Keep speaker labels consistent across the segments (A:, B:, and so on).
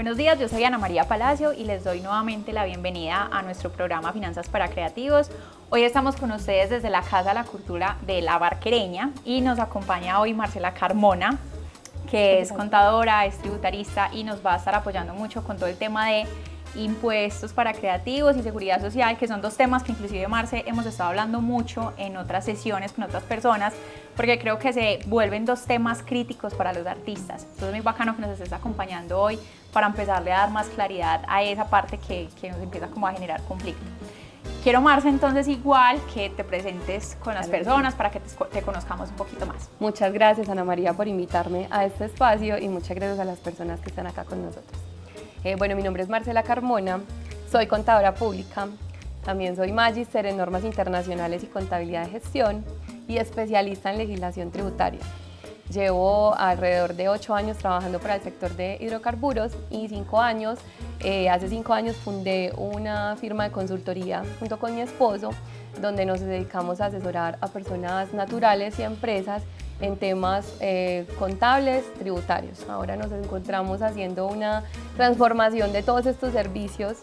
A: Buenos días, yo soy Ana María Palacio y les doy nuevamente la bienvenida a nuestro programa Finanzas para Creativos. Hoy estamos con ustedes desde la Casa de la Cultura de La Barquereña y nos acompaña hoy Marcela Carmona, que es contadora, es tributarista y nos va a estar apoyando mucho con todo el tema de impuestos para creativos y seguridad social, que son dos temas que inclusive Marce hemos estado hablando mucho en otras sesiones con otras personas, porque creo que se vuelven dos temas críticos para los artistas. Entonces es muy bacano que nos estés acompañando hoy para empezarle a dar más claridad a esa parte que nos empieza como a generar conflicto. Quiero, Marce, entonces igual que te presentes con las personas para que te conozcamos un poquito más.
B: Muchas gracias, Ana María, por invitarme a este espacio y muchas gracias a las personas que están acá con nosotros. Bueno, mi nombre es Marcela Carmona, soy contadora pública, también soy magíster en normas internacionales y contabilidad de gestión y especialista en legislación tributaria. Llevo alrededor de 8 años trabajando para el sector de hidrocarburos y hace 5 años fundé una firma de consultoría junto con mi esposo, donde nos dedicamos a asesorar a personas naturales y a empresas en temas contables, tributarios. Ahora nos encontramos haciendo una transformación de todos estos servicios,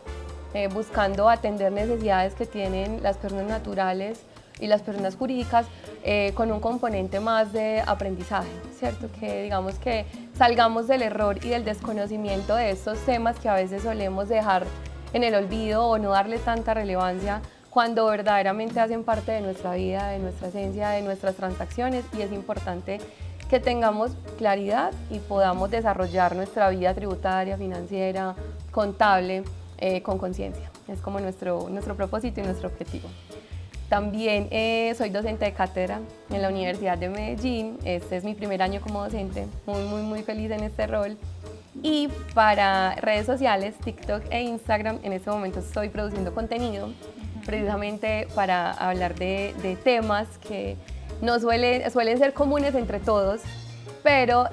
B: buscando atender necesidades que tienen las personas naturales y las personas jurídicas con un componente más de aprendizaje, ¿cierto? Que digamos que salgamos del error y del desconocimiento de estos temas que a veces solemos dejar en el olvido o no darle tanta relevancia cuando verdaderamente hacen parte de nuestra vida, de nuestra esencia, de nuestras transacciones, y es importante que tengamos claridad y podamos desarrollar nuestra vida tributaria, financiera, contable con conciencia. Es como nuestro propósito y nuestro objetivo. También soy docente de cátedra en la Universidad de Medellín. Este es mi primer año como docente, muy feliz en este rol. Y para redes sociales, TikTok e Instagram, en este momento estoy produciendo contenido precisamente para hablar de temas que no suelen ser comunes entre todos, pero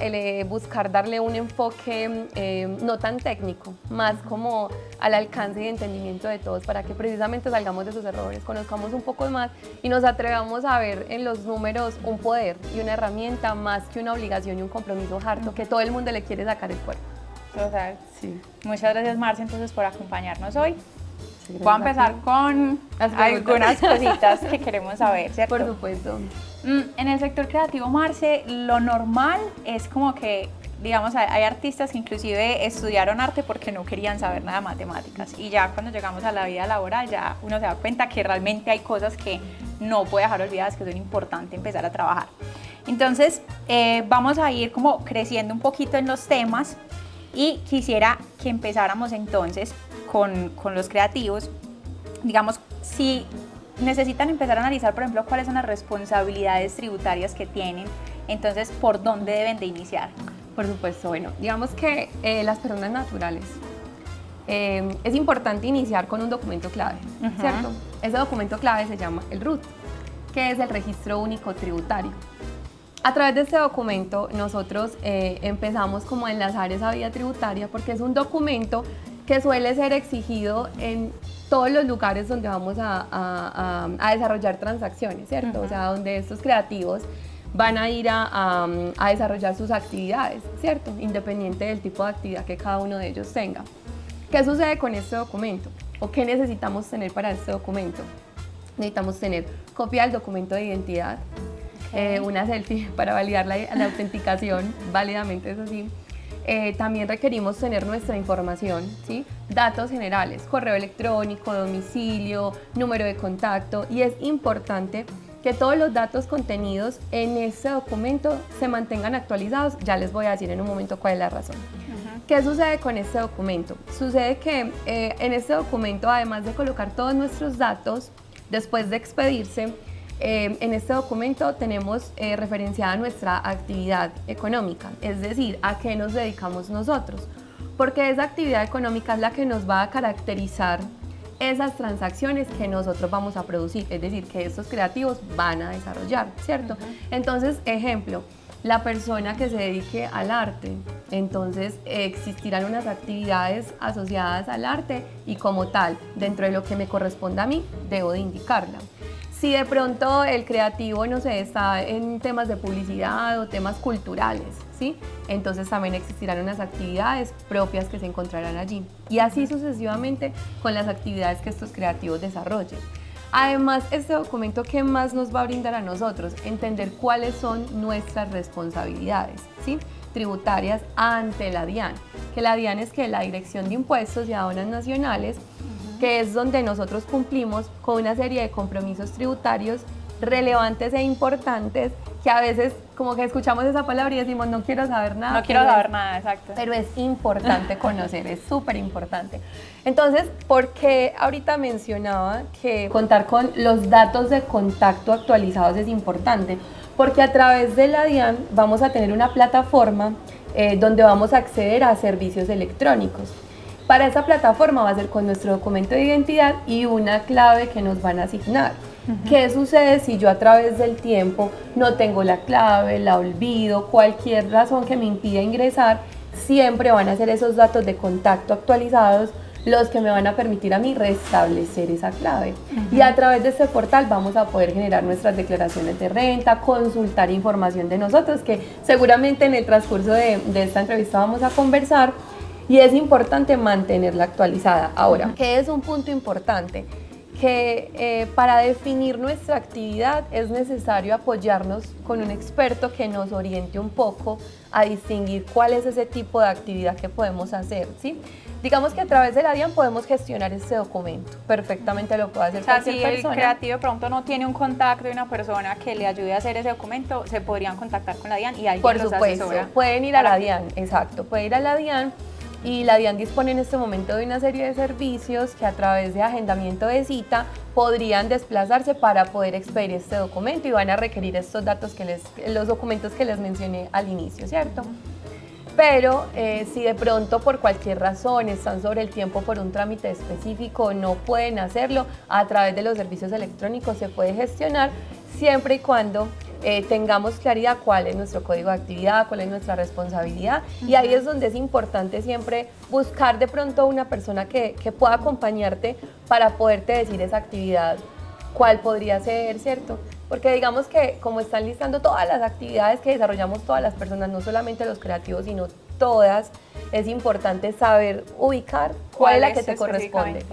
B: buscar darle un enfoque no tan técnico, más como al alcance y entendimiento de todos, para que precisamente salgamos de esos errores, conozcamos un poco más y nos atrevamos a ver en los números un poder y una herramienta más que una obligación y un compromiso harto que todo el mundo le quiere sacar el cuerpo.
A: Total.
B: Sí.
A: Muchas gracias, Marce, entonces por acompañarnos hoy.
B: Sí,
A: Voy a empezar con algunas cositas que queremos saber, ¿cierto?
B: Por supuesto.
A: En el sector creativo, Marce, lo normal es como que, digamos, hay artistas que inclusive estudiaron arte porque no querían saber nada de matemáticas, y ya cuando llegamos a la vida laboral ya uno se da cuenta que realmente hay cosas que no puede dejar olvidadas, que son importantes empezar a trabajar. Entonces vamos a ir como creciendo un poquito en los temas y quisiera que empezáramos entonces con los creativos. Digamos, si necesitan empezar a analizar, por ejemplo, cuáles son las responsabilidades tributarias que tienen, entonces, ¿por dónde deben de iniciar?
B: Por supuesto, bueno, digamos que las personas naturales, es importante iniciar con un documento clave, ¿cierto? Ese documento clave se llama el RUT, que es el Registro Único Tributario. A través de este documento nosotros empezamos como a enlazar esa vía tributaria, porque es un documento que suele ser exigido en todos los lugares donde vamos a desarrollar transacciones, ¿cierto? O sea, donde estos creativos van a ir a desarrollar sus actividades, ¿cierto? Independiente del tipo de actividad que cada uno de ellos tenga. ¿Qué sucede con este documento? ¿O qué necesitamos tener para este documento? Necesitamos tener copia del documento de identidad, una selfie para validar la autenticación válidamente, eso sí. También requerimos tener nuestra información, ¿sí? Datos generales, correo electrónico, domicilio, número de contacto, y es importante que todos los datos contenidos en este documento se mantengan actualizados. Ya les voy a decir en un momento cuál es la razón. ¿Qué sucede con este documento? Sucede que en este documento, además de colocar todos nuestros datos, después de expedirse, en este documento tenemos referenciada nuestra actividad económica, es decir, a qué nos dedicamos nosotros, porque esa actividad económica es la que nos va a caracterizar esas transacciones que nosotros vamos a producir, es decir, que estos creativos van a desarrollar, ¿cierto? Entonces, ejemplo, la persona que se dedique al arte, entonces existirán unas actividades asociadas al arte y como tal, dentro de lo que me corresponda a mí, debo de indicarla. Si de pronto el creativo, no sé, está en temas de publicidad o temas culturales, ¿sí? Entonces también existirán unas actividades propias que se encontrarán allí. Y así sucesivamente con las actividades que estos creativos desarrollen. Además, este documento, ¿qué más nos va a brindar a nosotros? Entender cuáles son nuestras responsabilidades, ¿sí?, tributarias ante la DIAN. Que la DIAN es que la Dirección de Impuestos y Aduanas Nacionales, que es donde nosotros cumplimos con una serie de compromisos tributarios relevantes e importantes, que a veces como que escuchamos esa palabra y decimos no quiero saber nada.
A: No quiero saber nada, exacto.
B: Pero es importante conocer, es súper importante. Entonces, ¿por qué ahorita mencionaba que contar con los datos de contacto actualizados es importante? Porque a través de la DIAN vamos a tener una plataforma donde vamos a acceder a servicios electrónicos. Para esa plataforma va a ser con nuestro documento de identidad y una clave que nos van a asignar. ¿Qué sucede si yo a través del tiempo no tengo la clave, la olvido, cualquier razón que me impida ingresar? Siempre van a ser esos datos de contacto actualizados los que me van a permitir a mí restablecer esa clave. Y a través de este portal vamos a poder generar nuestras declaraciones de renta, consultar información de nosotros, que seguramente en el transcurso de esta entrevista vamos a conversar, y es importante mantenerla actualizada. Ahora, ¿qué es un punto importante? Que para definir nuestra actividad es necesario apoyarnos con un experto que nos oriente un poco a distinguir cuál es ese tipo de actividad que podemos hacer, ¿sí? Digamos que a través de la DIAN podemos gestionar este documento, perfectamente lo puede hacer cualquier persona.
A: Si el creativo de pronto no tiene un contacto de una persona que le ayude a hacer ese documento, se podrían contactar con la DIAN y alguien los asesora.
B: Pueden ir a la DIAN, exacto, pueden ir a la DIAN. Y la DIAN dispone en este momento de una serie de servicios que a través de agendamiento de cita podrían desplazarse para poder expedir este documento, y van a requerir estos datos los documentos que les mencioné al inicio, ¿cierto? Pero si de pronto por cualquier razón están sobre el tiempo por un trámite específico, no pueden hacerlo, a través de los servicios electrónicos se puede gestionar, siempre y cuando tengamos claridad cuál es nuestro código de actividad, cuál es nuestra responsabilidad. Y ahí es donde es importante siempre buscar de pronto una persona que pueda acompañarte para poderte decir esa actividad cuál podría ser, ¿cierto? Porque digamos que como están listando todas las actividades que desarrollamos todas las personas, no solamente los creativos, sino todas, es importante saber ubicar cuál es la que te corresponde,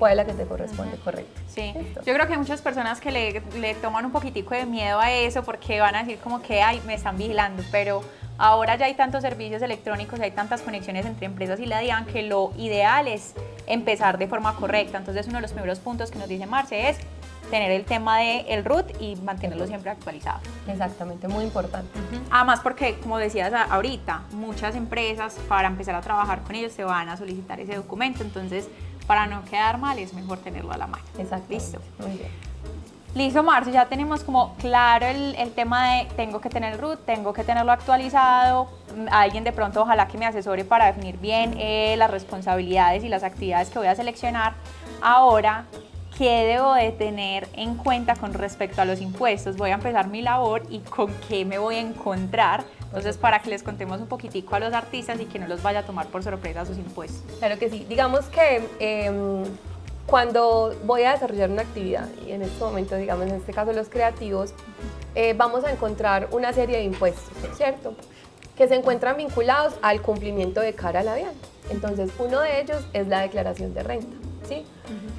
B: correcto.
A: Sí, yo creo que hay muchas personas que le toman un poquitico de miedo a eso porque van a decir como que, ay, me están vigilando, pero ahora ya hay tantos servicios electrónicos, hay tantas conexiones entre empresas y la DIAN que lo ideal es empezar de forma correcta. Entonces uno de los primeros puntos que nos dice Marce es tener el tema del RUT y mantenerlo siempre actualizado.
B: Exactamente, muy importante.
A: Además porque, como decías ahorita, muchas empresas para empezar a trabajar con ellos se van a solicitar ese documento, entonces para no quedar mal es mejor tenerlo a la mano.
B: Exacto.
A: Listo.
B: Muy bien.
A: Listo, Marce, ya tenemos como claro el tema de tengo que tener el RUT, tengo que tenerlo actualizado, alguien de pronto ojalá que me asesore para definir bien las responsabilidades y las actividades que voy a seleccionar. Ahora, ¿qué debo de tener en cuenta con respecto a los impuestos? Voy a empezar mi labor y con qué me voy a encontrar. Entonces, para que les contemos un poquitico a los artistas y que no los vaya a tomar por sorpresa sus impuestos.
B: Claro que sí. Digamos que cuando voy a desarrollar una actividad, y en este momento, digamos, en este caso los creativos, vamos a encontrar una serie de impuestos, ¿cierto?, que se encuentran vinculados al cumplimiento de cara a la DIAN. Entonces, uno de ellos es la declaración de renta, ¿sí?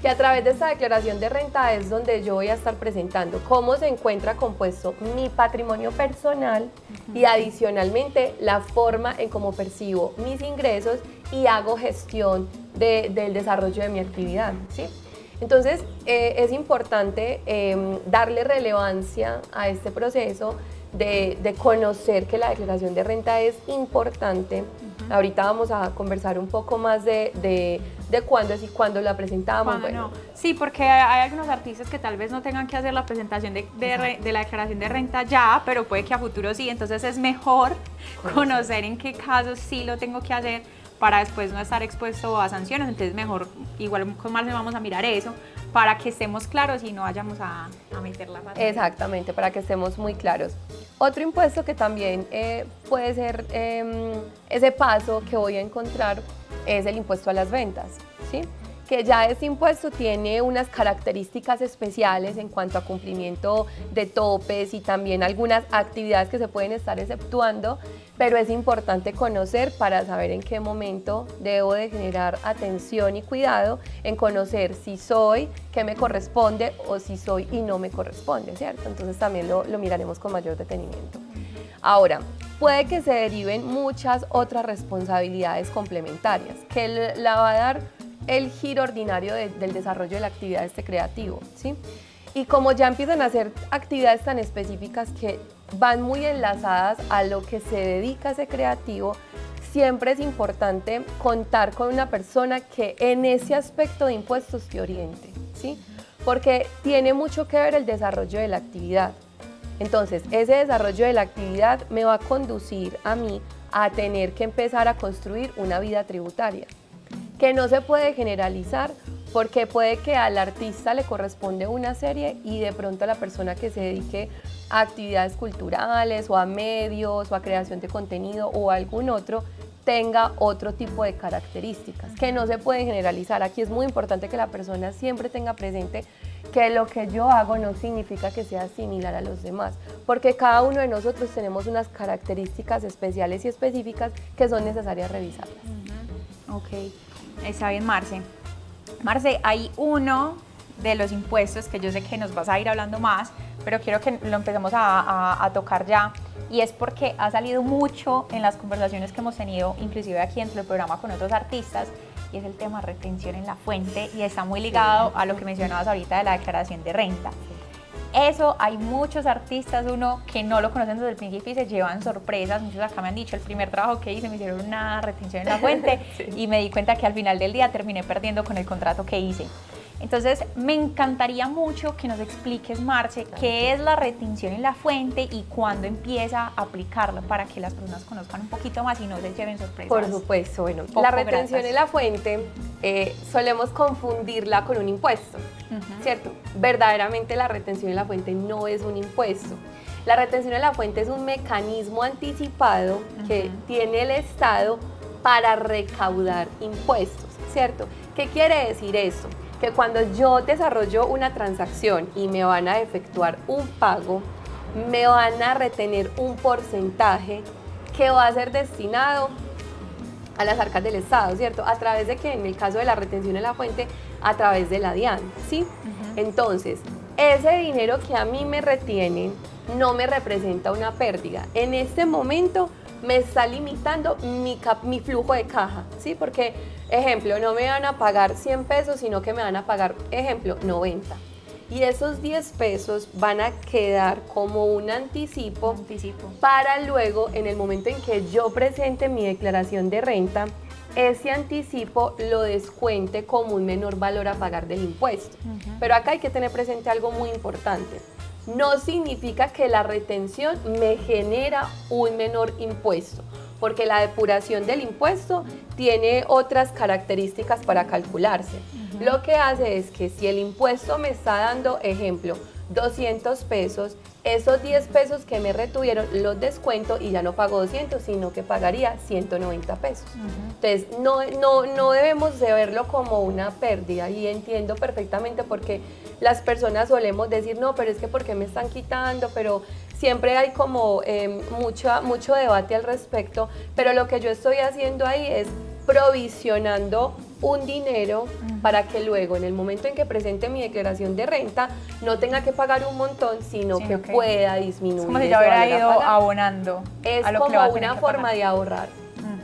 B: Que a través de esta declaración de renta es donde yo voy a estar presentando cómo se encuentra compuesto mi patrimonio personal y adicionalmente la forma en cómo percibo mis ingresos y hago gestión del desarrollo de mi actividad, ¿sí? Entonces es importante darle relevancia a este proceso de conocer que la declaración de renta es importante. Ahorita vamos a conversar un poco más de cuándo es y cuándo la presentamos.
A: Bueno. No. Sí, porque hay algunos artistas que tal vez no tengan que hacer la presentación de la declaración de renta ya, pero puede que a futuro sí. Entonces es mejor conocer en qué casos sí lo tengo que hacer para después no estar expuesto a sanciones. Entonces mejor, igual con Marce vamos a mirar eso para que estemos claros y no vayamos a meter la pata.
B: Exactamente, para que estemos muy claros. Otro impuesto que también puede ser ese paso que voy a encontrar es el impuesto a las ventas, ¿sí? que ya ese impuesto tiene unas características especiales en cuanto a cumplimiento de topes y también algunas actividades que se pueden estar exceptuando, pero es importante conocer para saber en qué momento debo de generar atención y cuidado en conocer si soy, qué me corresponde o si soy y no me corresponde, ¿cierto? Entonces también lo miraremos con mayor detenimiento. Ahora, puede que se deriven muchas otras responsabilidades complementarias que la va a dar el giro ordinario del desarrollo de la actividad de este creativo, ¿sí? Y como ya empiezan a hacer actividades tan específicas que van muy enlazadas a lo que se dedica ese creativo, siempre es importante contar con una persona que en ese aspecto de impuestos te oriente, ¿sí? Porque tiene mucho que ver el desarrollo de la actividad. Entonces, ese desarrollo de la actividad me va a conducir a mí a tener que empezar a construir una vida tributaria, que no se puede generalizar porque puede que al artista le corresponde una serie y de pronto a la persona que se dedique a actividades culturales o a medios o a creación de contenido o algún otro tenga otro tipo de características que no se pueden generalizar. Aquí es muy importante que la persona siempre tenga presente que lo que yo hago no significa que sea similar a los demás, porque cada uno de nosotros tenemos unas características especiales y específicas que son necesarias revisarlas.
A: Ok, está bien, Marce. Marce, hay uno de los impuestos que yo sé que nos vas a ir hablando más, pero quiero que lo empecemos a tocar ya, y es porque ha salido mucho en las conversaciones que hemos tenido, inclusive aquí dentro del programa con otros artistas, y es el tema retención en la fuente, y está muy ligado a lo que mencionabas ahorita de la declaración de renta. Eso, hay muchos artistas, uno que no lo conocen desde el principio y se llevan sorpresas. Muchos acá me han dicho, el primer trabajo que hice me hicieron una retención en la fuente sí. Y me di cuenta que al final del día terminé perdiendo con el contrato que hice. Entonces, me encantaría mucho que nos expliques, Marce, qué es la retención en la fuente y cuándo empieza a aplicarla para que las personas conozcan un poquito más y no se lleven sorpresas.
B: Por supuesto, bueno, la retención en la fuente solemos confundirla con un impuesto, ¿cierto? Verdaderamente la retención en la fuente no es un impuesto. La retención en la fuente es un mecanismo anticipado que tiene el Estado para recaudar impuestos, ¿cierto? ¿Qué quiere decir eso? Que cuando yo desarrollo una transacción y me van a efectuar un pago, me van a retener un porcentaje que va a ser destinado a las arcas del Estado, ¿cierto? A través de que en el caso de la retención en la fuente, a través de la DIAN, ¿sí? Entonces, ese dinero que a mí me retienen no me representa una pérdida. En este momento me está limitando mi flujo de caja, ¿sí? Porque, ejemplo, no me van a pagar 100 pesos, sino que me van a pagar, ejemplo, 90. Y esos 10 pesos van a quedar como un anticipo para luego, en el momento en que yo presente mi declaración de renta, ese anticipo lo descuente como un menor valor a pagar del impuesto. Pero acá hay que tener presente algo muy importante. No significa que la retención me genera un menor impuesto, porque la depuración del impuesto tiene otras características para calcularse. Lo que hace es que si el impuesto me está dando, ejemplo, 200 pesos, esos 10 pesos que me retuvieron los descuento y ya no pago 200, sino que pagaría 190 pesos. Entonces, no debemos de verlo como una pérdida, y entiendo perfectamente porque las personas solemos decir, no, pero es que ¿por qué me están quitando? Pero siempre hay como mucho debate al respecto, pero lo que yo estoy haciendo ahí es provisionando un dinero para que luego, en el momento en que presente mi declaración de renta, no tenga que pagar un montón, sino que pueda disminuir. Es
A: como si yo hubiera ido abonando.
B: Es
A: a lo
B: como
A: que va a
B: una forma de ahorrar.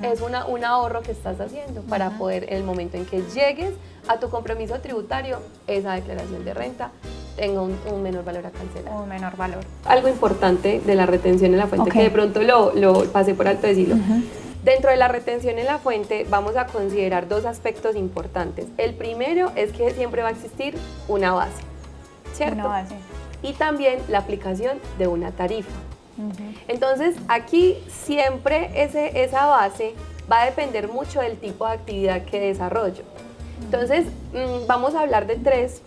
B: Es un ahorro que estás haciendo para poder, en el momento en que llegues a tu compromiso tributario, esa declaración de renta tenga un menor valor a cancelar.
A: Un menor valor.
B: Algo importante de la retención en la fuente, que de pronto lo pasé por alto decirlo. Dentro de la retención en la fuente vamos a considerar dos aspectos importantes. El primero es que siempre va a existir una base, ¿cierto?
A: Una base.
B: Y también la aplicación de una tarifa. Entonces, aquí siempre esa base va a depender mucho del tipo de actividad que desarrollo. Entonces, vamos a hablar de tres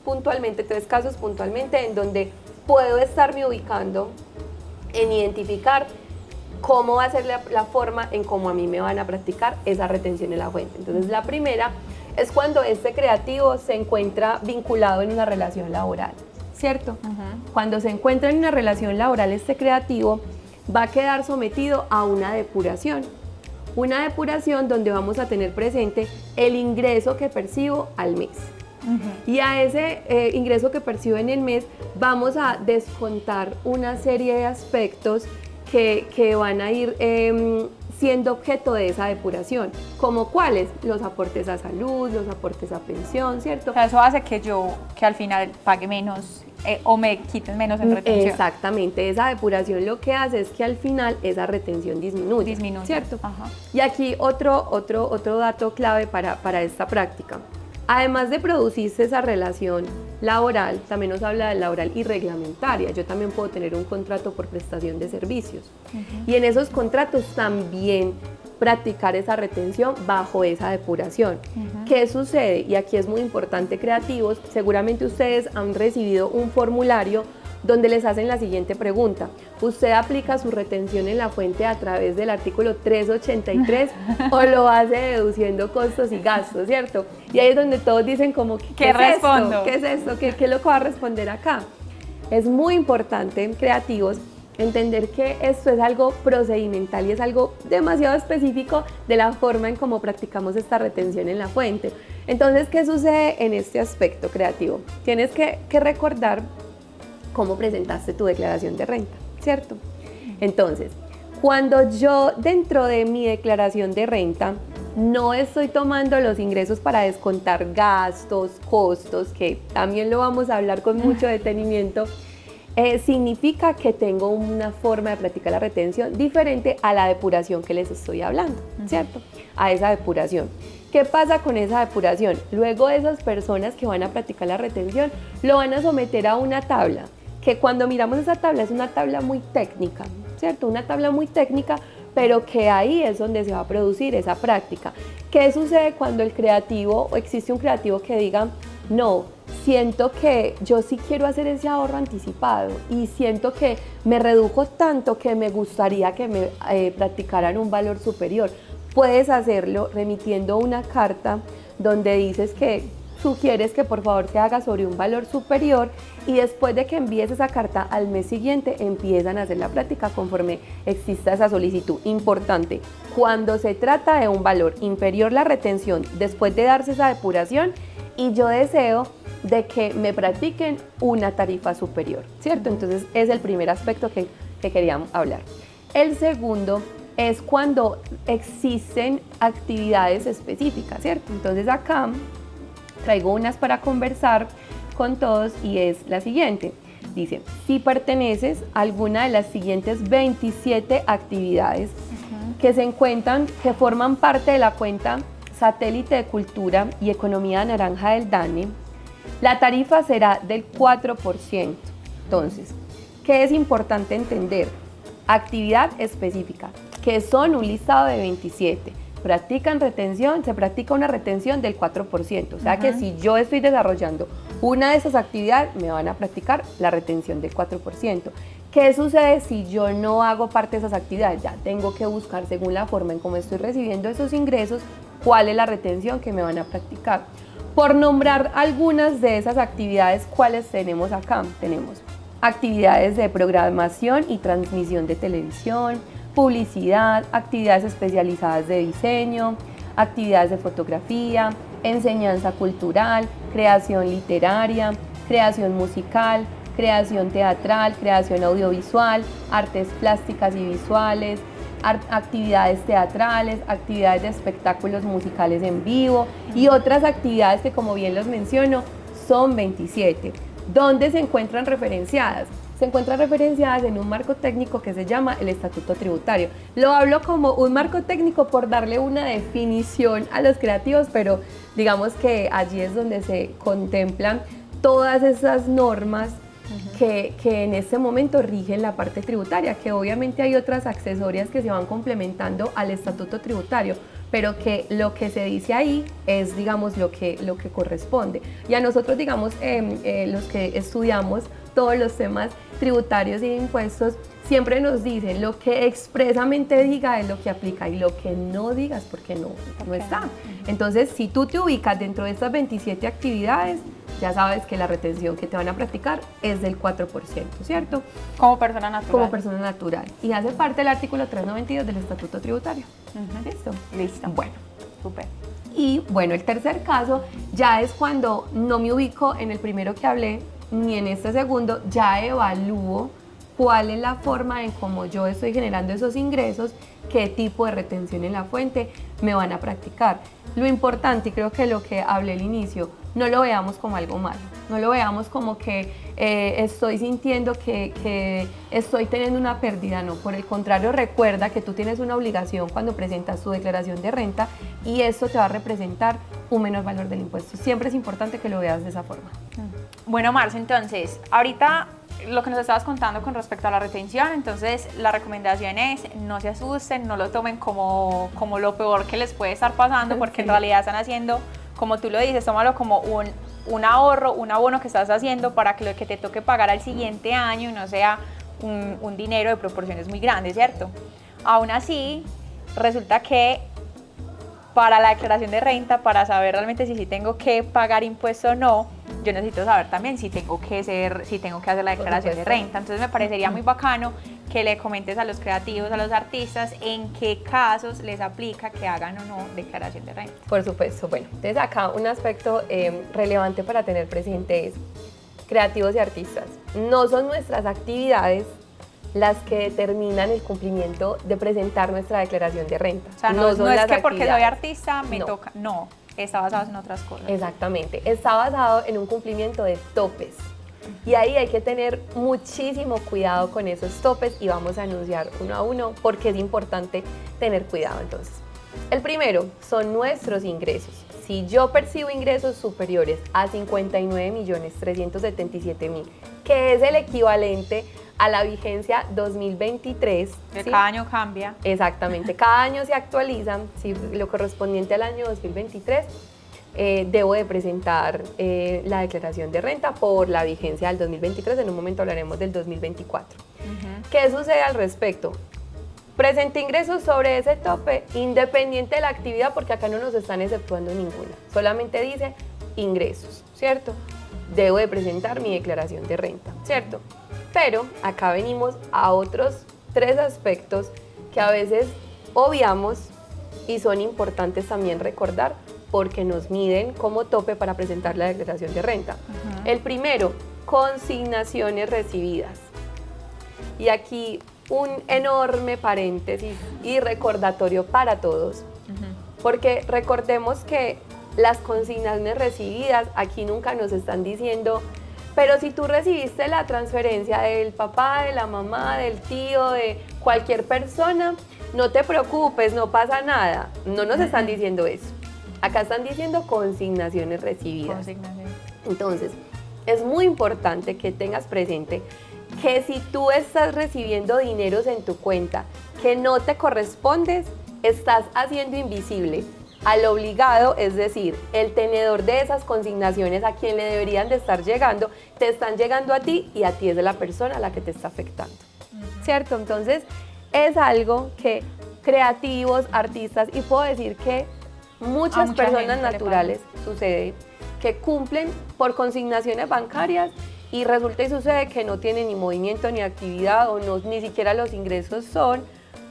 B: casos puntualmente en donde puedo estarme ubicando en identificar cómo va a ser la forma en cómo a mí me van a practicar esa retención en la fuente. Entonces, la primera es cuando este creativo se encuentra vinculado en una relación laboral, ¿cierto? Cuando se encuentra en una relación laboral, este creativo va a quedar sometido a una depuración donde vamos a tener presente el ingreso que percibo al mes. Y a ese ingreso que percibo en el mes vamos a descontar una serie de aspectos que van a ir siendo objeto de esa depuración, como cuáles, los aportes a salud, los aportes a pensión, ¿cierto?
A: O sea, eso hace que al final pague menos o me quiten menos en retención.
B: Exactamente, esa depuración lo que hace es que al final esa retención disminuye, ¿cierto? Ajá. Y aquí otro dato clave para esta práctica. Además de producirse esa relación laboral, también nos habla de laboral y reglamentaria. Yo también puedo tener un contrato por prestación de servicios. Y en esos contratos también practicar esa retención bajo esa depuración. ¿Qué sucede? Y aquí es muy importante, creativos, seguramente ustedes han recibido un formulario donde les hacen la siguiente pregunta. ¿Usted aplica su retención en la fuente a través del artículo 383 o lo hace deduciendo costos y gastos, ¿cierto? Y ahí es donde todos dicen como, ¿qué respondo? Esto? ¿Qué es esto? ¿Qué es lo que va a responder acá? Es muy importante, creativos, entender que esto es algo procedimental y es algo demasiado específico de la forma en cómo practicamos esta retención en la fuente. Entonces, ¿qué sucede en este aspecto creativo? Tienes que recordar cómo presentaste tu declaración de renta, ¿cierto? Entonces, cuando yo dentro de mi declaración de renta no estoy tomando los ingresos para descontar gastos, costos, que también lo vamos a hablar con mucho detenimiento, significa que tengo una forma de practicar la retención diferente a la depuración que les estoy hablando, ¿cierto? A esa depuración. ¿Qué pasa con esa depuración? Luego esas personas que van a practicar la retención lo van a someter a una tabla, que cuando miramos esa tabla es una tabla muy técnica, ¿cierto? Una tabla muy técnica, pero que ahí es donde se va a producir esa práctica. ¿Qué sucede cuando el creativo, o existe un creativo que diga, no, siento que yo sí quiero hacer ese ahorro anticipado y siento que me redujo tanto que me gustaría que me practicaran un valor superior? Puedes hacerlo remitiendo una carta donde dices que sugieres que por favor se haga sobre un valor superior y después de que envíes esa carta al mes siguiente empiezan a hacer la práctica conforme exista esa solicitud. Importante, cuando se trata de un valor inferior la retención después de darse esa depuración y yo deseo de que me practiquen una tarifa superior, ¿cierto? Entonces es el primer aspecto que queríamos hablar. El segundo es cuando existen actividades específicas, ¿cierto? Entonces acá traigo unas para conversar con todos y es la siguiente. Dice, si perteneces a alguna de las siguientes 27 actividades que se encuentran, que forman parte de la cuenta Satélite de Cultura y Economía Naranja del DANE, la tarifa será del 4%. Entonces, ¿qué es importante entender? Actividad específica, que son un listado de 27. Practican retención, se practica una retención del 4%. O sea que si yo estoy desarrollando una de esas actividades, me van a practicar la retención del 4%. ¿Qué sucede si yo no hago parte de esas actividades? Ya tengo que buscar según la forma en cómo estoy recibiendo esos ingresos, cuál es la retención que me van a practicar. Por nombrar algunas de esas actividades, ¿cuáles tenemos acá? Tenemos actividades de programación y transmisión de televisión, publicidad, actividades especializadas de diseño, actividades de fotografía, enseñanza cultural, creación literaria, creación musical, creación teatral, creación audiovisual, artes plásticas y visuales, actividades teatrales, actividades de espectáculos musicales en vivo y otras actividades que, como bien los menciono, son 27. ¿Dónde se encuentran referenciadas? Se encuentran referenciadas en un marco técnico que se llama el Estatuto Tributario. Lo hablo como un marco técnico por darle una definición a los creativos, pero digamos que allí es donde se contemplan todas esas normas que en este momento rigen la parte tributaria, que obviamente hay otras accesorias que se van complementando al Estatuto Tributario, pero que lo que se dice ahí es, digamos, lo que corresponde. Y a nosotros, digamos, los que estudiamos todos los temas tributarios y de impuestos, siempre nos dicen lo que expresamente diga es lo que aplica y lo que no digas porque no está. Entonces, si tú te ubicas dentro de estas 27 actividades, ya sabes que la retención que te van a practicar es del 4%, ¿cierto?
A: Como persona natural.
B: Como persona natural. Y hace parte del artículo 392 del Estatuto Tributario. ¿Listo?
A: Listo.
B: Bueno.
A: Súper.
B: Y bueno, el tercer caso ya es cuando no me ubico en el primero que hablé, ni en este segundo, ya evalúo cuál es la forma en cómo yo estoy generando esos ingresos, qué tipo de retención en la fuente me van a practicar. Lo importante, y creo que lo que hablé al inicio, no lo veamos como algo malo, no lo veamos como que estoy sintiendo que estoy teniendo una pérdida, no, por el contrario, recuerda que tú tienes una obligación cuando presentas tu declaración de renta y esto te va a representar un menor valor del impuesto. Siempre es importante que lo veas de esa forma.
A: Bueno, Marce, entonces, ahorita lo que nos estabas contando con respecto a la retención, entonces la recomendación es no se asusten, no lo tomen como lo peor que les puede estar pasando, porque en realidad están haciendo, como tú lo dices, tómalo como un ahorro, un abono que estás haciendo para que lo que te toque pagar al siguiente año no sea un dinero de proporciones muy grandes, ¿cierto? Aún así, resulta que para la declaración de renta, para saber realmente si tengo que pagar impuesto o no, yo necesito saber también si tengo que hacer la declaración de renta. Entonces me parecería muy bacano que le comentes a los creativos, a los artistas, en qué casos les aplica que hagan o no declaración de renta.
B: Por supuesto. Bueno, entonces acá un aspecto relevante para tener presente es creativos y artistas. No son nuestras actividades las que determinan el cumplimiento de presentar nuestra declaración de renta.
A: O sea, no es que
B: actividades.
A: porque soy artista me toca, no, está basado en otras cosas.
B: Exactamente, está basado en un cumplimiento de topes. Y ahí hay que tener muchísimo cuidado con esos topes y vamos a anunciar uno a uno porque es importante tener cuidado. Entonces, el primero son nuestros ingresos. Si yo percibo ingresos superiores a 59.377.000, que es el equivalente a la vigencia 2023.
A: Que cada año cambia.
B: Exactamente, cada año se actualizan, si lo correspondiente al año 2023, debo de presentar la declaración de renta por la vigencia del 2023, en un momento hablaremos del 2024. ¿Qué sucede al respecto? Presente ingresos sobre ese tope, independiente de la actividad, porque acá no nos están exceptuando ninguna, solamente dice ingresos, ¿cierto? Debo de presentar mi declaración de renta, ¿cierto? Pero acá venimos a otros 3 aspectos que a veces obviamos y son importantes también recordar porque nos miden como tope para presentar la declaración de renta. El primero, consignaciones recibidas. Y aquí un enorme paréntesis y recordatorio para todos, porque recordemos que las consignaciones recibidas aquí nunca nos están diciendo: pero si tú recibiste la transferencia del papá, de la mamá, del tío, de cualquier persona, no te preocupes, no pasa nada. No nos están diciendo eso. Acá están diciendo consignaciones recibidas. Entonces, es muy importante que tengas presente que si tú estás recibiendo dineros en tu cuenta que no te correspondes, estás haciendo invisible al obligado, es decir, el tenedor de esas consignaciones a quien le deberían de estar llegando, te están llegando a ti y a ti es de la persona a la que te está afectando, ¿cierto? Entonces, es algo que creativos, artistas, y puedo decir que muchas personas naturales sucede que cumplen por consignaciones bancarias y resulta y sucede que no tienen ni movimiento ni actividad o no, ni siquiera los ingresos son,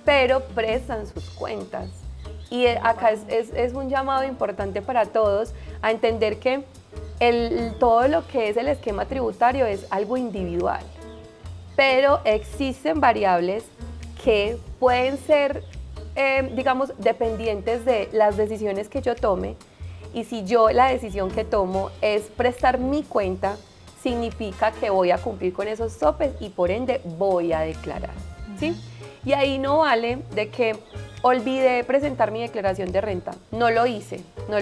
B: pero prestan sus cuentas. Y acá es un llamado importante para todos a entender que todo lo que es el esquema tributario es algo individual, pero existen variables que pueden ser, digamos, dependientes de las decisiones que yo tome, y si yo la decisión que tomo es prestar mi cuenta, significa que voy a cumplir con esos topes y por ende voy a declarar, ¿sí? Y ahí no vale de que olvidé presentar mi declaración de renta, no lo hice.
A: No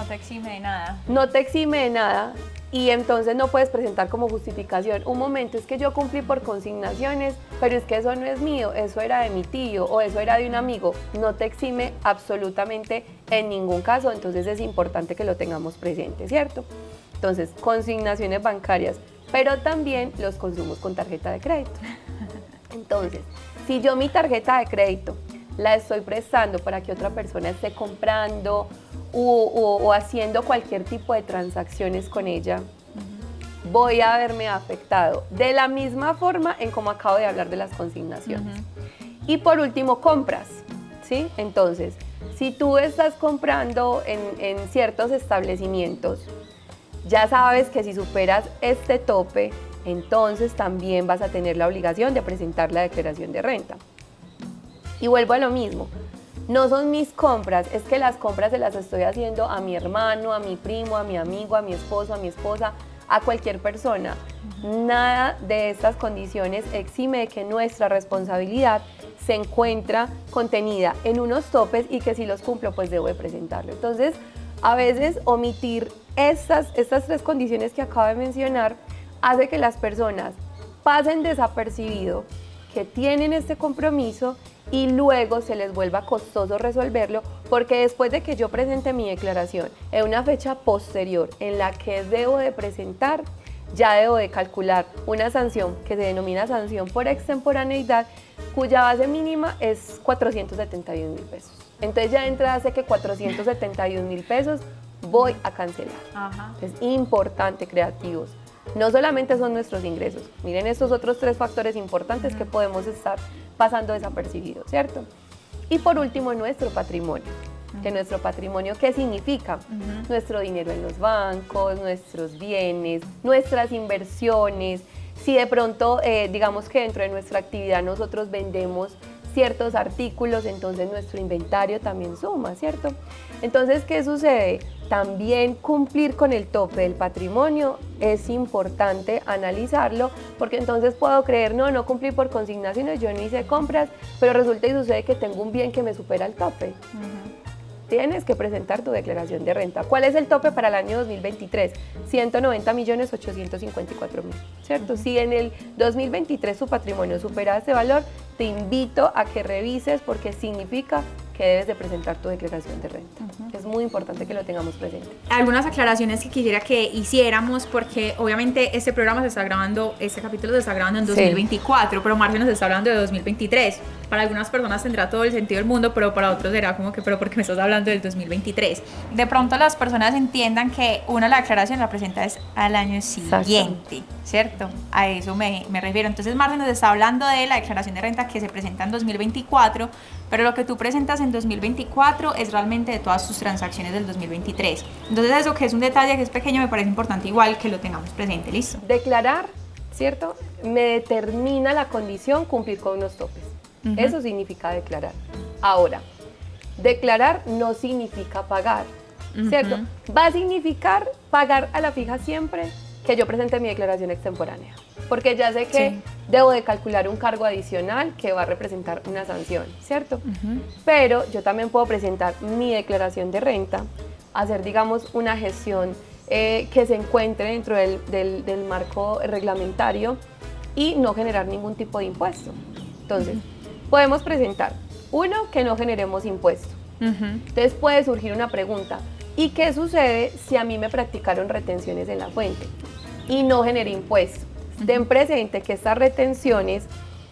A: te exime de nada.
B: No te exime de nada y entonces no puedes presentar como justificación: un momento, es que yo cumplí por consignaciones, pero es que eso no es mío, eso era de mi tío o eso era de un amigo. No te exime absolutamente en ningún caso, entonces es importante que lo tengamos presente, ¿cierto? Entonces, consignaciones bancarias, pero también los consumos con tarjeta de crédito. Entonces, si yo mi tarjeta de crédito la estoy prestando para que otra persona esté comprando o haciendo cualquier tipo de transacciones con ella, voy a verme afectado de la misma forma en como acabo de hablar de las consignaciones. Y por último, compras, ¿sí? Entonces, si tú estás comprando en ciertos establecimientos, ya sabes que si superas este tope, entonces también vas a tener la obligación de presentar la declaración de renta. Y vuelvo a lo mismo, no son mis compras, es que las compras se las estoy haciendo a mi hermano, a mi primo, a mi amigo, a mi esposo, a mi esposa, a cualquier persona. Nada de estas condiciones exime de que nuestra responsabilidad se encuentra contenida en unos topes y que si los cumplo, pues debo de presentarlo. Entonces, a veces omitir estas tres condiciones que acabo de mencionar hace que las personas pasen desapercibido que tienen este compromiso y luego se les vuelva costoso resolverlo, porque después de que yo presente mi declaración en una fecha posterior en la que debo de presentar, ya debo de calcular una sanción que se denomina sanción por extemporaneidad, cuya base mínima es 471.000 pesos. Entonces ya de entrada sé que 471.000 pesos voy a cancelar. Es importante, creativos. No solamente son nuestros ingresos, miren estos otros tres factores importantes que podemos estar pasando desapercibidos, ¿cierto? Y por último, nuestro patrimonio. Que nuestro patrimonio, ¿qué significa? Nuestro dinero en los bancos, nuestros bienes, nuestras inversiones. Si de pronto, digamos que dentro de nuestra actividad nosotros vendemos ciertos artículos, entonces nuestro inventario también suma, ¿cierto? Entonces, ¿qué sucede? También cumplir con el tope del patrimonio es importante analizarlo, porque entonces puedo creer, no cumplí por consignaciones, yo no hice compras, pero resulta y sucede que tengo un bien que me supera el tope. Tienes que presentar tu declaración de renta. ¿Cuál es el tope para el año 2023? 190.854.000, ¿cierto? Si en el 2023 tu patrimonio supera ese valor, te invito a que revises porque significa que debes de presentar tu declaración de renta. Es muy importante que lo tengamos presente.
A: Algunas aclaraciones que quisiera que hiciéramos, porque obviamente este programa se está grabando, este capítulo se está grabando en 2024, pero Marce nos está hablando de 2023. Para algunas personas tendrá todo el sentido del mundo, pero para otros será como que, ¿pero por qué me estás hablando del 2023? De pronto las personas entiendan que la declaración la presenta es al año siguiente, ¿cierto? A eso me refiero. Entonces Marce nos está hablando de la declaración de renta que se presenta en 2024, pero lo que tú presentas en 2024 es realmente de todas tus transacciones del 2023. Entonces eso, que es un detalle que es pequeño, me parece importante igual que lo tengamos presente. ¿Listo?
B: Declarar, ¿cierto? Me determina la condición cumplir con unos topes. Eso significa declarar. Ahora, declarar no significa pagar, ¿cierto? Va a significar pagar a la fija siempre que yo presente mi declaración extemporánea, porque ya sé que debo de calcular un cargo adicional que va a representar una sanción, ¿cierto? Pero yo también puedo presentar mi declaración de renta, hacer, digamos, una gestión que se encuentre dentro del marco reglamentario y no generar ningún tipo de impuesto. Entonces, podemos presentar, uno, que no generemos impuesto. Entonces puede surgir una pregunta, ¿y qué sucede si a mí me practicaron retenciones en la fuente y no generé impuesto? Ten presente que estas retenciones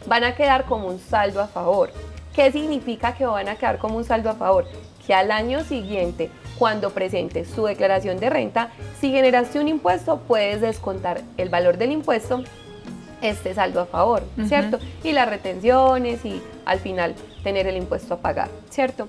B: van a quedar como un saldo a favor. ¿Qué significa que van a quedar como un saldo a favor? Que al año siguiente, cuando presentes su declaración de renta, si generaste un impuesto, puedes descontar el valor del impuesto, este saldo a favor, ¿cierto? Y las retenciones y al final tener el impuesto a pagar, ¿cierto?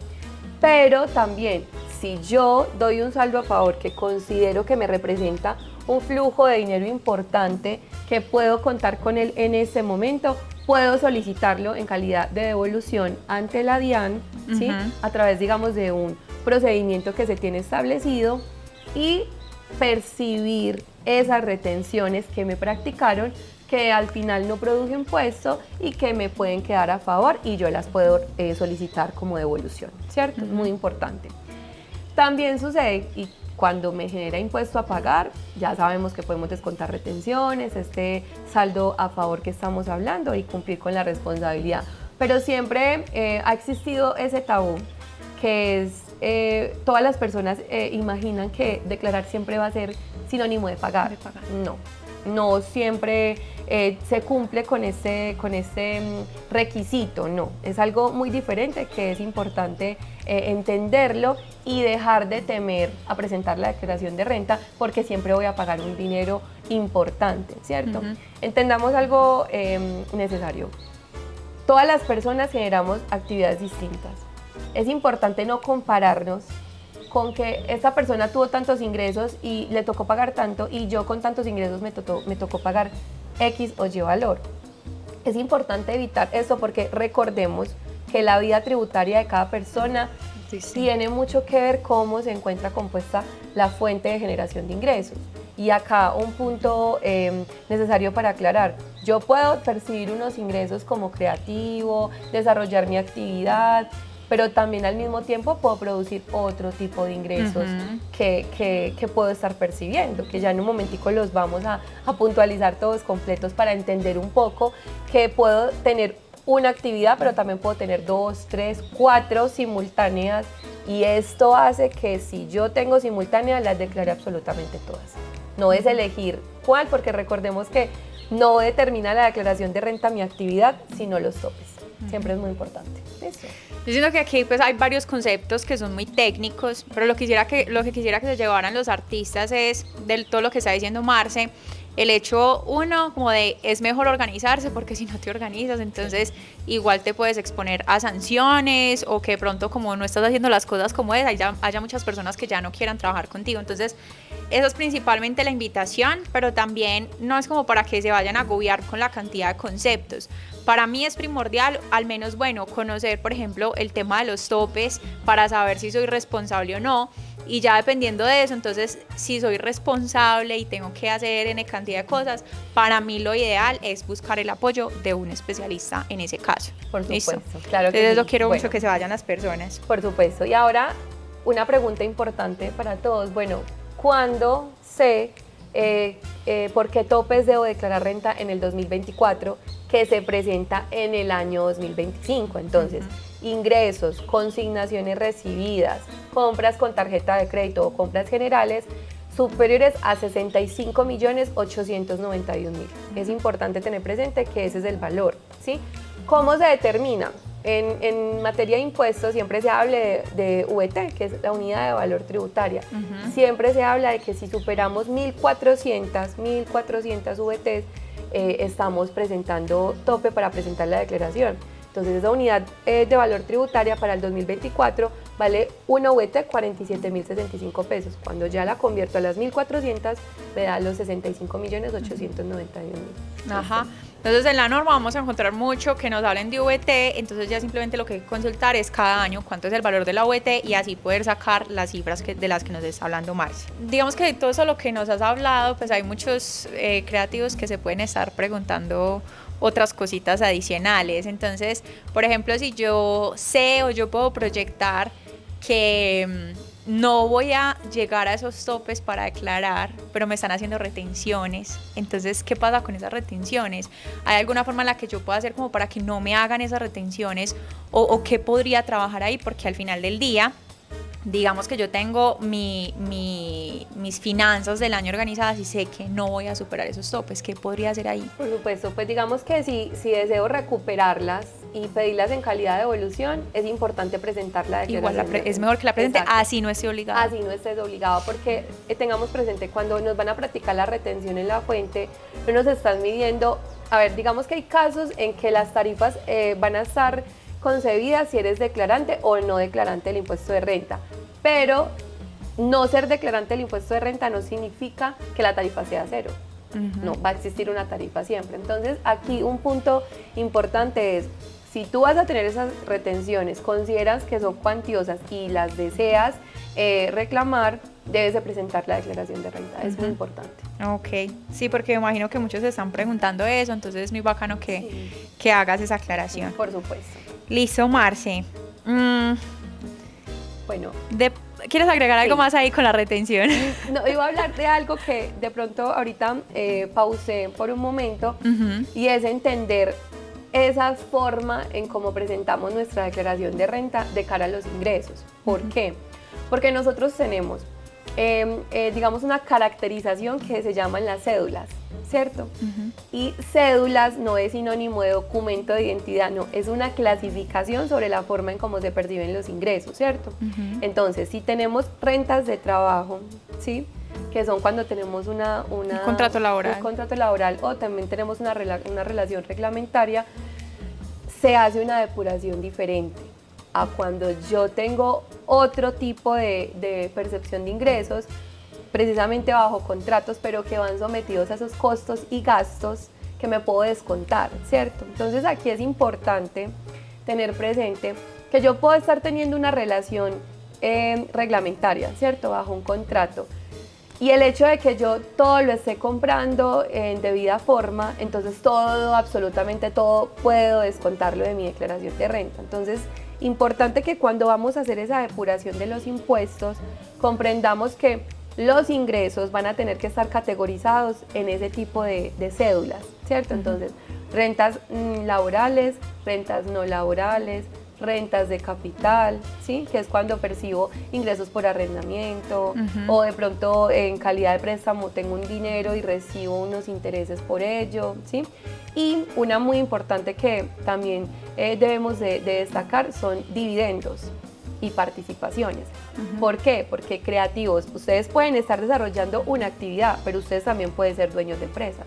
B: Pero también, si yo doy un saldo a favor que considero que me representa un flujo de dinero importante, que puedo contar con él en ese momento, puedo solicitarlo en calidad de devolución ante la DIAN, ¿sí? A través, digamos, de un procedimiento que se tiene establecido y percibir esas retenciones que me practicaron, que al final no produje impuesto y que me pueden quedar a favor y yo las puedo solicitar como devolución, ¿cierto? Es muy importante. También sucede, y cuando me genera impuesto a pagar, ya sabemos que podemos descontar retenciones, este saldo a favor que estamos hablando y cumplir con la responsabilidad. Pero siempre ha existido ese tabú que es, todas las personas imaginan que declarar siempre va a ser sinónimo de pagar. No. no siempre se cumple con ese requisito, no, es algo muy diferente que es importante entenderlo y dejar de temer a presentar la declaración de renta porque siempre voy a pagar un dinero importante, ¿cierto? Entendamos algo necesario. Todas las personas generamos actividades distintas. Es importante no compararnos con que esta persona tuvo tantos ingresos y le tocó pagar tanto y yo con tantos ingresos me tocó pagar X o Y valor. Es importante evitar eso porque recordemos que la vida tributaria de cada persona tiene mucho que ver cómo se encuentra compuesta la fuente de generación de ingresos. Y acá un punto necesario para aclarar, yo puedo percibir unos ingresos como creativo, desarrollar mi actividad, pero también al mismo tiempo puedo producir otro tipo de ingresos que puedo estar percibiendo, que ya en un momentico los vamos a puntualizar todos completos para entender un poco que puedo tener una actividad, pero también puedo tener 2, 3, 4 simultáneas y esto hace que si yo tengo simultáneas las declare absolutamente todas. No es elegir cuál, porque recordemos que no determina la declaración de renta mi actividad, sino los topes. Siempre es muy importante. Eso.
A: Yo siento que aquí pues hay varios conceptos que son muy técnicos, pero lo que quisiera que se llevaran los artistas es de todo lo que está diciendo Marce, el hecho uno como de es mejor organizarse porque si no te organizas entonces igual te puedes exponer a sanciones o que de pronto como no estás haciendo las cosas como es, haya muchas personas que ya no quieran trabajar contigo, entonces eso es principalmente la invitación, pero también no es como para que se vayan a agobiar con la cantidad de conceptos. Para mí es primordial, al menos, bueno, conocer, por ejemplo, el tema de los topes para saber si soy responsable o no. Y ya dependiendo de eso, entonces, si soy responsable y tengo que hacer N cantidad de cosas, para mí lo ideal es buscar el apoyo de un especialista en ese caso.
B: Por supuesto,
A: ¿listo?
B: claro que
A: entonces,
B: sí.
A: lo quiero mucho que se vayan las personas.
B: Por supuesto. Y ahora, una pregunta importante para todos. Bueno, ¿cuándo sé por qué topes debo declarar renta en el 2024 que se presenta en el año 2025? Entonces, ingresos, consignaciones recibidas, compras con tarjeta de crédito o compras generales superiores a 65.891.000. Es importante tener presente que ese es el valor, ¿sí? ¿Cómo se determina? En materia de impuestos siempre se habla de VT, que es la unidad de valor tributaria. Siempre se habla de que si superamos 1.400 VTs, estamos presentando tope para presentar la declaración. Entonces esa unidad de valor tributaria para el 2024 vale una VT 47.065 pesos. Cuando ya la convierto a las 1.400 me da los 65.891.000.
A: Ajá. Entonces en la norma vamos a encontrar mucho que nos hablen de VT, entonces ya simplemente lo que hay que consultar es cada año cuánto es el valor de la VT y así poder sacar las cifras de las que nos está hablando Marce. Digamos que de todo eso lo que nos has hablado, pues hay muchos creativos que se pueden estar preguntando otras cositas adicionales. Entonces, por ejemplo, si yo sé o yo puedo proyectar que no voy a llegar a esos topes para declarar, pero me están haciendo retenciones. Entonces, ¿qué pasa con esas retenciones? ¿Hay alguna forma en la que yo pueda hacer como para que no me hagan esas retenciones? ¿O qué podría trabajar ahí? Porque al final del día, digamos que yo tengo mis finanzas del año organizadas y sé que no voy a superar esos topes. ¿Qué podría hacer ahí?
B: Por supuesto, pues digamos que si deseo recuperarlas y pedirlas en calidad de devolución, es importante presentar la declaración.
A: Igual es mejor que la presente. Exacto. Así no esté obligado.
B: Así no estés obligado, porque tengamos presente cuando nos van a practicar la retención en la fuente, no nos están midiendo. A ver, digamos que hay casos en que las tarifas van a estar concebidas si eres declarante o no declarante del impuesto de renta, pero no ser declarante del impuesto de renta no significa que la tarifa sea cero. No, va a existir una tarifa siempre. Entonces, aquí un punto importante es, si tú vas a tener esas retenciones, consideras que son cuantiosas y las deseas reclamar, debes de presentar la declaración de renta. Es muy importante.
A: Ok, sí, porque me imagino que muchos se están preguntando eso, entonces es muy bacano que hagas esa aclaración.
B: Sí, por supuesto.
A: Listo, Marce.
B: Bueno.
A: ¿Quieres agregar algo más ahí con la retención?
B: No, iba a hablar de algo que de pronto ahorita pausé por un momento y es entender esa forma en cómo presentamos nuestra declaración de renta de cara a los ingresos. ¿Por qué? Porque nosotros tenemos digamos, una caracterización que se llaman las cédulas, ¿cierto? Y cédulas no es sinónimo de documento de identidad, no, es una clasificación sobre la forma en cómo se perciben los ingresos, ¿cierto? Entonces, si tenemos rentas de trabajo, ¿sí?, que son cuando tenemos un contrato laboral o también tenemos una relación reglamentaria, se hace una depuración diferente a cuando yo tengo otro tipo de percepción de ingresos, precisamente bajo contratos, pero que van sometidos a esos costos y gastos que me puedo descontar, ¿cierto? Entonces aquí es importante tener presente que yo puedo estar teniendo una relación reglamentaria, ¿cierto?, bajo un contrato, y el hecho de que yo todo lo esté comprando en debida forma, entonces todo, absolutamente todo, puedo descontarlo de mi declaración de renta. Entonces, importante que cuando vamos a hacer esa depuración de los impuestos, comprendamos que los ingresos van a tener que estar categorizados en ese tipo de cédulas, ¿cierto? Entonces, rentas laborales, rentas no laborales, rentas de capital, ¿sí?, que es cuando percibo ingresos por arrendamiento, o de pronto en calidad de préstamo tengo un dinero y recibo unos intereses por ello, ¿sí? Y una muy importante que también debemos de destacar son dividendos y participaciones. ¿Por qué? Porque creativos, ustedes pueden estar desarrollando una actividad, pero ustedes también pueden ser dueños de empresas.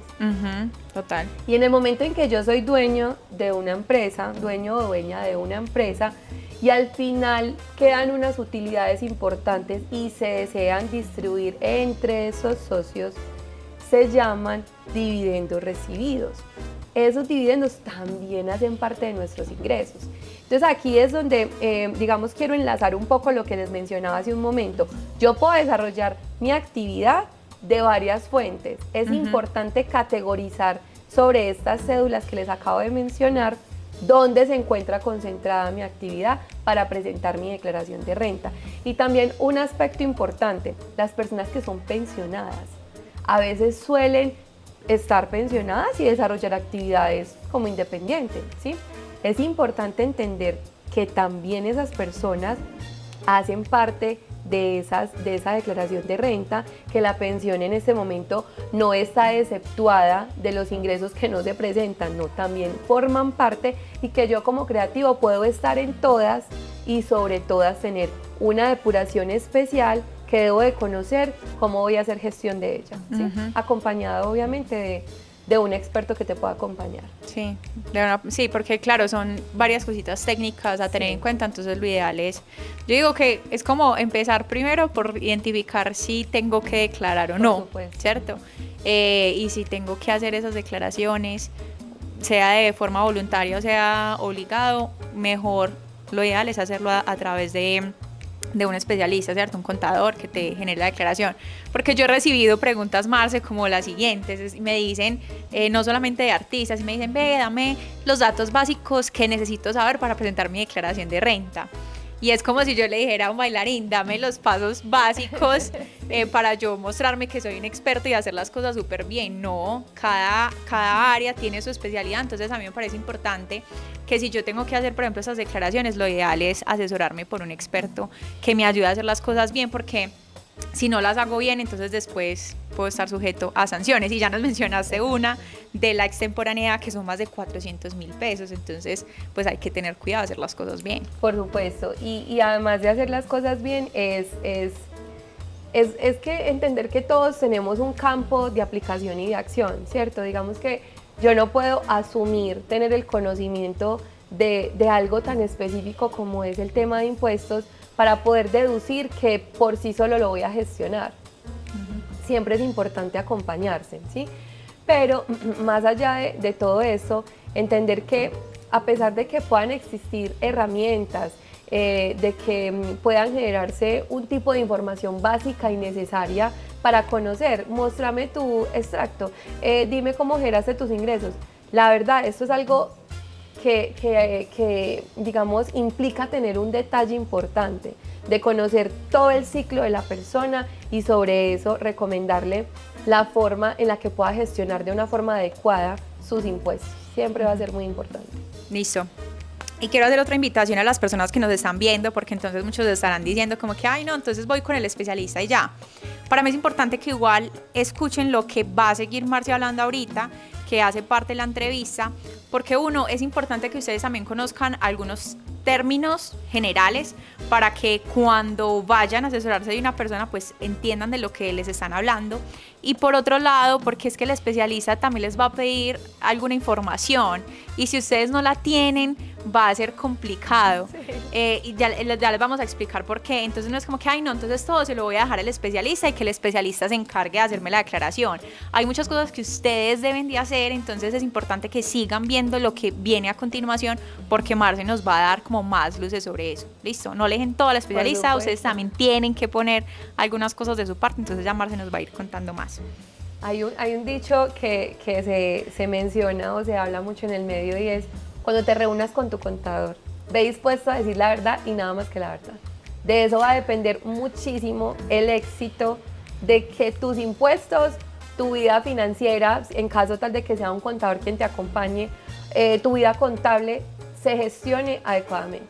A: Total.
B: Y en el momento en que yo soy dueño de una empresa, dueño o dueña de una empresa, y al final quedan unas utilidades importantes y se desean distribuir entre esos socios, se llaman dividendos recibidos. Esos dividendos también hacen parte de nuestros ingresos. Entonces aquí es donde, digamos, quiero enlazar un poco lo que les mencionaba hace un momento. Yo puedo desarrollar mi actividad de varias fuentes. Es importante categorizar sobre estas cédulas que les acabo de mencionar dónde se encuentra concentrada mi actividad para presentar mi declaración de renta. Y también un aspecto importante, las personas que son pensionadas a veces suelen estar pensionadas y desarrollar actividades como independientes, ¿sí? Es importante entender que también esas personas hacen parte de esa declaración de renta, que la pensión en este momento no está exceptuada de los ingresos que no se presentan, no, también forman parte, y que yo como creativo puedo estar en todas y sobre todas tener una depuración especial que debo de conocer cómo voy a hacer gestión de ella, ¿sí? Acompañado obviamente de un experto que te pueda acompañar.
A: Sí, sí, porque claro, son varias cositas técnicas a tener en cuenta, entonces lo ideal es, yo digo que es como empezar primero por identificar si tengo que declarar o no, ¿cierto? Y si tengo que hacer esas declaraciones, sea de forma voluntaria o sea obligado, mejor, lo ideal es hacerlo a través de un especialista, ¿cierto? Un contador que te genere la declaración. Porque yo he recibido preguntas, Marce, como las siguientes. Me dicen, no solamente de artistas, me dicen, ve, dame los datos básicos que necesito saber para presentar mi declaración de renta. Y es como si yo le dijera a un bailarín, dame los pasos básicos para yo mostrarme que soy un experto y hacer las cosas súper bien. No, cada área tiene su especialidad, entonces a mí me parece importante que si yo tengo que hacer, por ejemplo, esas declaraciones, lo ideal es asesorarme por un experto que me ayude a hacer las cosas bien, porque si no las hago bien, entonces después puedo estar sujeto a sanciones. Y ya nos mencionaste una de la extemporaneidad, que son más de 400.000 pesos, entonces pues hay que tener cuidado de hacer las cosas bien.
B: Por supuesto, y además de hacer las cosas bien es que entender que todos tenemos un campo de aplicación y de acción, ¿cierto? Digamos que yo no puedo asumir tener el conocimiento de algo tan específico como es el tema de impuestos para poder deducir que por sí solo lo voy a gestionar. Siempre es importante acompañarse, ¿sí? Pero más allá de todo eso, entender que a pesar de que puedan existir herramientas, de que puedan generarse un tipo de información básica y necesaria para conocer, muéstrame tu extracto, dime cómo generaste tus ingresos. La verdad, esto es algo que digamos, implica tener un detalle importante, de conocer todo el ciclo de la persona y sobre eso recomendarle la forma en la que pueda gestionar de una forma adecuada sus impuestos. Siempre va a ser muy importante.
A: Listo. Y quiero hacer otra invitación a las personas que nos están viendo, porque entonces muchos estarán diciendo como que, ay no, entonces voy con el especialista y ya. Para mí es importante que igual escuchen lo que va a seguir Marce hablando ahorita, que hace parte de la entrevista, porque uno, es importante que ustedes también conozcan algunos términos generales para que cuando vayan a asesorarse de una persona pues entiendan de lo que les están hablando. Y por otro lado, porque es que el especialista también les va a pedir alguna información y si ustedes no la tienen va a ser complicado. Sí. Y ya les vamos a explicar por qué. Entonces no es como que, ay no, entonces todo se lo voy a dejar al especialista y que el especialista se encargue de hacerme la declaración. Hay muchas cosas que ustedes deben de hacer, entonces es importante que sigan viendo lo que viene a continuación porque Marce nos va a dar como más luces sobre eso. Listo, no le dejen todo al especialista, ustedes también tienen que poner algunas cosas de su parte, entonces ya Marce nos va a ir contando más.
B: Hay un dicho que se menciona o se habla mucho en el medio y es: cuando te reúnas con tu contador, ve dispuesto a decir la verdad y nada más que la verdad. De eso va a depender muchísimo el éxito de que tus impuestos, tu vida financiera, en caso tal de que sea un contador quien te acompañe, tu vida contable se gestione adecuadamente.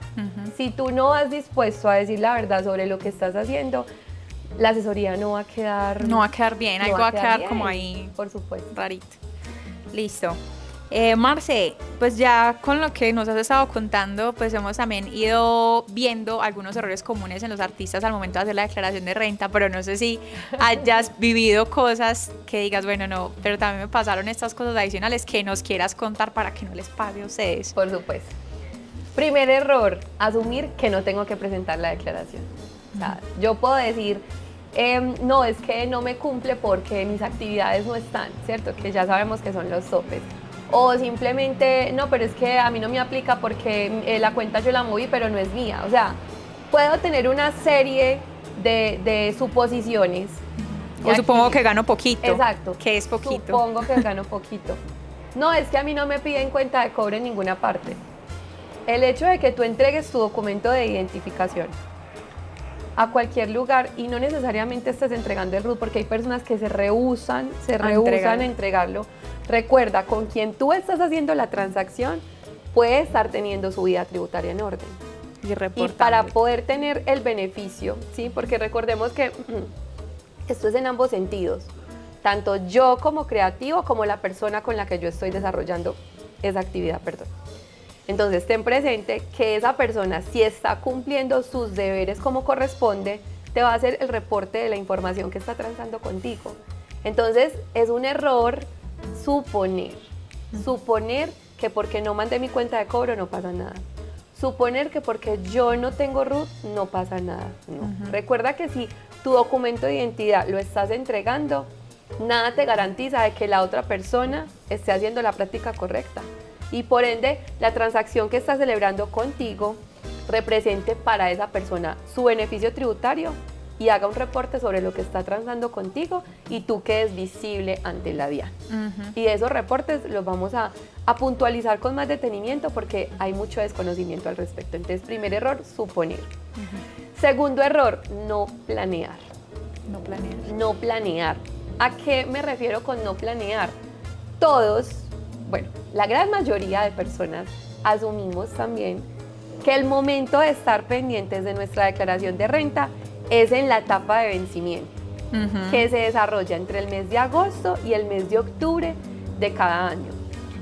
B: Si tú no vas dispuesto a decir la verdad sobre lo que estás haciendo, la asesoría no va a quedar
A: bien, algo va a quedar bien, como ahí,
B: por supuesto,
A: rarito. Listo. Marce, pues ya con lo que nos has estado contando, pues hemos también ido viendo algunos errores comunes en los artistas al momento de hacer la declaración de renta, pero no sé si hayas vivido cosas que digas, bueno, no, pero también me pasaron estas cosas adicionales que nos quieras contar para que no les pague a ustedes.
B: Por supuesto. Primer error, asumir que no tengo que presentar la declaración. O sea, yo puedo decir, no, es que no me cumple porque mis actividades no están, ¿cierto? Que ya sabemos que son los topes. O simplemente, no, pero es que a mí no me aplica porque la cuenta yo la moví, pero no es mía. O sea, puedo tener una serie de suposiciones.
A: O supongo que gano poquito.
B: Exacto.
A: Que es poquito.
B: Supongo que gano poquito. No, es que a mí no me piden cuenta de cobro en ninguna parte. El hecho de que tú entregues tu documento de identificación a cualquier lugar y no necesariamente estés entregando el RUT, porque hay personas que se rehúsan a entregarlo. Recuerda, con quien tú estás haciendo la transacción puede estar teniendo su vida tributaria en orden. Y para poder tener el beneficio, ¿sí? Porque recordemos que esto es en ambos sentidos. Tanto yo como creativo, como la persona con la que yo estoy desarrollando esa actividad, perdón. Entonces, ten presente que esa persona, si está cumpliendo sus deberes como corresponde, te va a hacer el reporte de la información que está transando contigo. Entonces, es un error suponer que porque no mandé mi cuenta de cobro no pasa nada. Suponer que porque yo no tengo RUT no pasa nada. No. Recuerda que si tu documento de identidad lo estás entregando, nada te garantiza de que la otra persona esté haciendo la práctica correcta. Y por ende, la transacción que está celebrando contigo represente para esa persona su beneficio tributario y haga un reporte sobre lo que está transando contigo y tú quedes visible ante la DIAN. Y esos reportes los vamos a puntualizar con más detenimiento porque hay mucho desconocimiento al respecto. Entonces, primer error, suponer. Segundo error, no planear. No planear. ¿A qué me refiero con no planear? Todos, bueno, la gran mayoría de personas asumimos también que el momento de estar pendientes de nuestra declaración de renta es en la etapa de vencimiento, que se desarrolla entre el mes de agosto y el mes de octubre de cada año.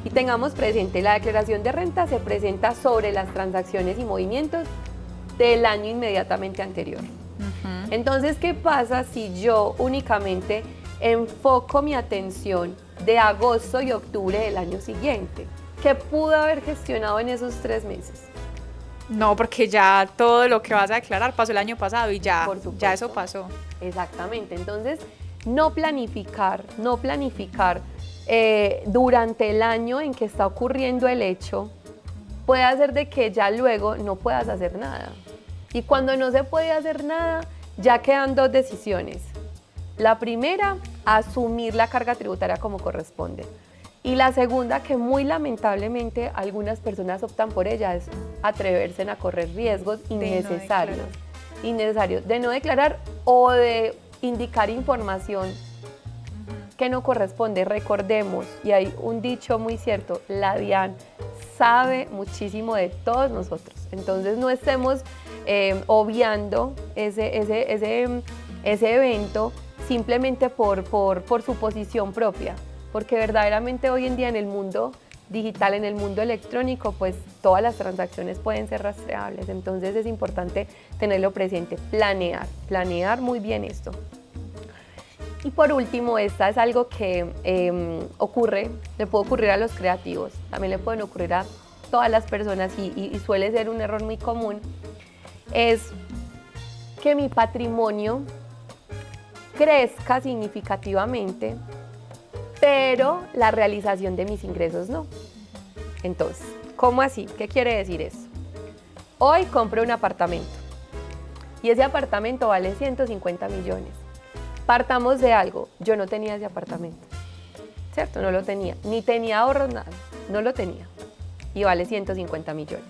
B: Y tengamos presente, la declaración de renta se presenta sobre las transacciones y movimientos del año inmediatamente anterior. Entonces, ¿qué pasa si yo únicamente enfoco mi atención de agosto y octubre del año siguiente? ¿Qué pude haber gestionado en esos 3 meses?
A: No, porque ya todo lo que vas a declarar pasó el año pasado y ya eso pasó.
B: Exactamente, entonces no planificar durante el año en que está ocurriendo el hecho puede hacer de que ya luego no puedas hacer nada. Y cuando no se puede hacer nada, ya quedan 2 decisiones. La primera, asumir la carga tributaria como corresponde. Y la segunda, que muy lamentablemente algunas personas optan por ella, es atreverse a correr riesgos innecesarios de no declarar o de indicar información que no corresponde. Recordemos, y hay un dicho muy cierto, la DIAN sabe muchísimo de todos nosotros. Entonces no estemos obviando ese evento simplemente por su posición propia, porque verdaderamente hoy en día en el mundo digital, en el mundo electrónico, pues todas las transacciones pueden ser rastreables. Entonces es importante tenerlo presente, planear muy bien esto. Y por último, esta es algo que le puede ocurrir a los creativos, también le pueden ocurrir a todas las personas y suele ser un error muy común, es que mi patrimonio crezca significativamente, pero la realización de mis ingresos no. Entonces, ¿cómo así? ¿Qué quiere decir eso? Hoy compro un apartamento y ese apartamento vale 150 millones. Partamos de algo, yo no tenía ese apartamento, ¿cierto? No lo tenía, ni tenía ahorros, nada, no lo tenía y vale 150 millones.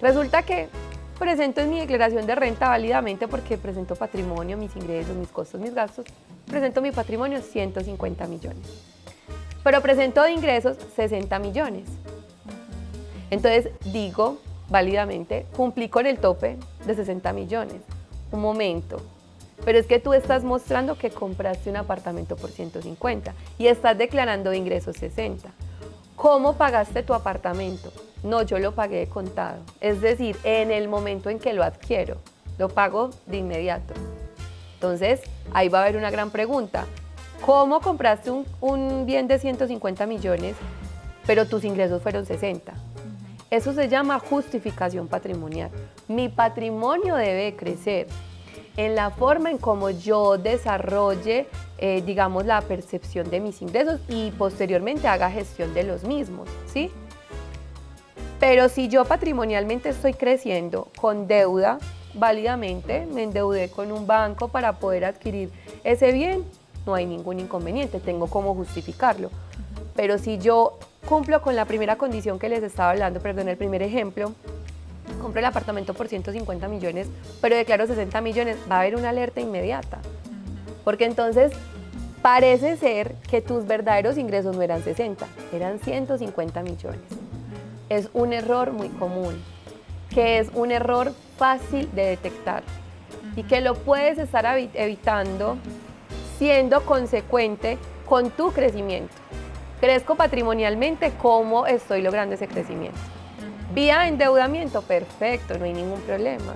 B: Resulta que presento en mi declaración de renta válidamente porque presento patrimonio, mis ingresos, mis costos, mis gastos, presento mi patrimonio 150 millones, pero presento de ingresos 60 millones. Entonces digo válidamente, cumplí con el tope de 60 millones. Un momento, pero es que tú estás mostrando que compraste un apartamento por 150 y estás declarando de ingresos 60. ¿Cómo pagaste tu apartamento? No, yo lo pagué de contado, es decir, en el momento en que lo adquiero, lo pago de inmediato. Entonces, ahí va a haber una gran pregunta. ¿Cómo compraste un bien de 150 millones, pero tus ingresos fueron 60? Eso se llama justificación patrimonial. Mi patrimonio debe crecer en la forma en cómo yo desarrolle, digamos, la percepción de mis ingresos y posteriormente haga gestión de los mismos, ¿sí? Pero si yo patrimonialmente estoy creciendo con deuda, válidamente me endeudé con un banco para poder adquirir ese bien, no hay ningún inconveniente, tengo cómo justificarlo. Pero si yo cumplo con la primera condición que les estaba hablando, perdón, el primer ejemplo, compro el apartamento por 150 millones, pero declaro 60 millones, va a haber una alerta inmediata. Porque entonces parece ser que tus verdaderos ingresos no eran 60, eran 150 millones. Es un error muy común, que es un error fácil de detectar y que lo puedes estar evitando siendo consecuente con tu crecimiento. Crezco patrimonialmente, ¿cómo estoy logrando ese crecimiento? Vía endeudamiento, perfecto, no hay ningún problema.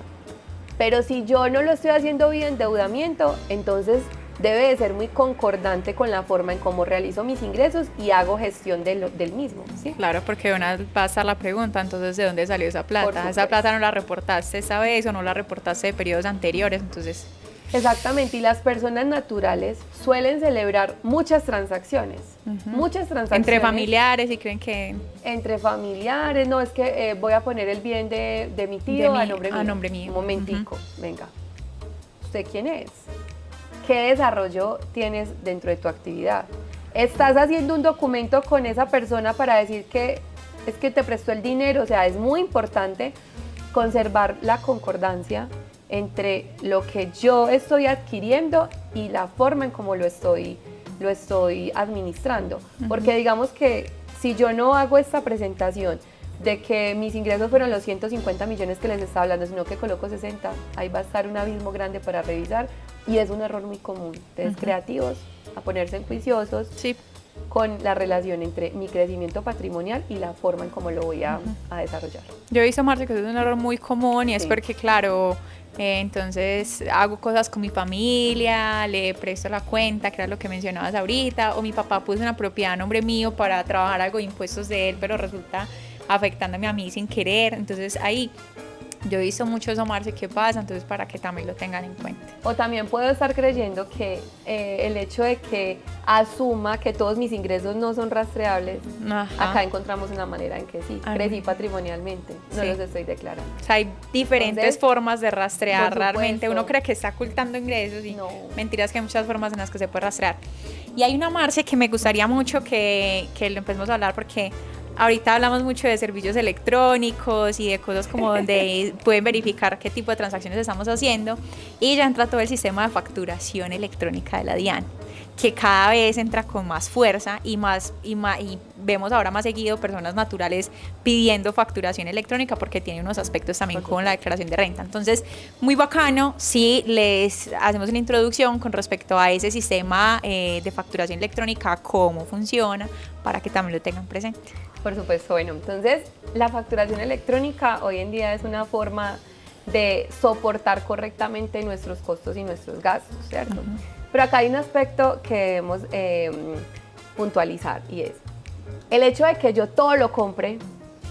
B: Pero si yo no lo estoy haciendo vía endeudamiento, entonces debe de ser muy concordante con la forma en cómo realizo mis ingresos y hago gestión del mismo, ¿sí?
A: Claro, porque una va a estar la pregunta, entonces, ¿de dónde salió esa plata? ¿Esa plata no la reportaste esa vez o no la reportaste de periodos anteriores? Entonces...
B: Exactamente, y las personas naturales suelen celebrar muchas transacciones,
A: Entre familiares y creen que...
B: Entre familiares, no, es que voy a poner el bien de mi tío a nombre mío. Un momentico, venga. ¿Usted quién es? ¿Qué desarrollo tienes dentro de tu actividad? ¿Estás haciendo un documento con esa persona para decir que es que te prestó el dinero? O sea, es muy importante conservar la concordancia entre lo que yo estoy adquiriendo y la forma en cómo lo estoy administrando. Porque digamos que si yo no hago esta presentación de que mis ingresos fueron los 150 millones que les estaba hablando, sino que coloco 60, ahí va a estar un abismo grande para revisar y es un error muy común. Entonces, creativos, a ponerse enjuiciosos con la relación entre mi crecimiento patrimonial y la forma en cómo lo voy a desarrollar.
A: Yo he visto, Marce, que eso es un error muy común y es porque, claro, entonces hago cosas con mi familia, le presto la cuenta, que era lo que mencionabas ahorita, o mi papá puso una propiedad a nombre mío para trabajar algo de impuestos de él, pero resulta afectándome a mí sin querer. Entonces ahí yo he visto mucho eso, Marce, ¿qué pasa? Entonces para que también lo tengan en cuenta.
B: O también puedo estar creyendo que el hecho de que asuma que todos mis ingresos no son rastreables, acá encontramos una manera en que sí, crecí patrimonialmente, no los estoy declarando.
A: O sea, hay diferentes formas de rastrear realmente. Uno cree que está ocultando ingresos y mentiras, que hay muchas formas en las que se puede rastrear. Y hay una, Marce, que me gustaría mucho que lo empecemos a hablar, porque ahorita hablamos mucho de servicios electrónicos y de cosas como donde pueden verificar qué tipo de transacciones estamos haciendo, y ya entra todo el sistema de facturación electrónica de la DIAN. que cada vez entra con más fuerza y vemos ahora más seguido personas naturales pidiendo facturación electrónica porque tiene unos aspectos también con la declaración de renta. Entonces, muy bacano si les hacemos una introducción con respecto a ese sistema de facturación electrónica, cómo funciona, para que también lo tengan presente.
B: Por supuesto, bueno, entonces la facturación electrónica hoy en día es una forma de soportar correctamente nuestros costos y nuestros gastos, ¿cierto? Pero acá hay un aspecto que debemos puntualizar y es el hecho de que yo todo lo compre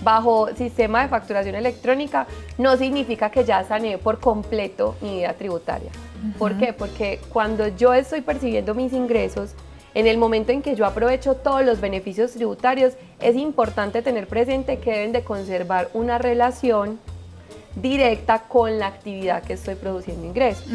B: bajo sistema de facturación electrónica no significa que ya saneé por completo mi vida tributaria. ¿Por qué? Porque cuando yo estoy percibiendo mis ingresos, en el momento en que yo aprovecho todos los beneficios tributarios, es importante tener presente que deben de conservar una relación directa con la actividad que estoy produciendo ingresos.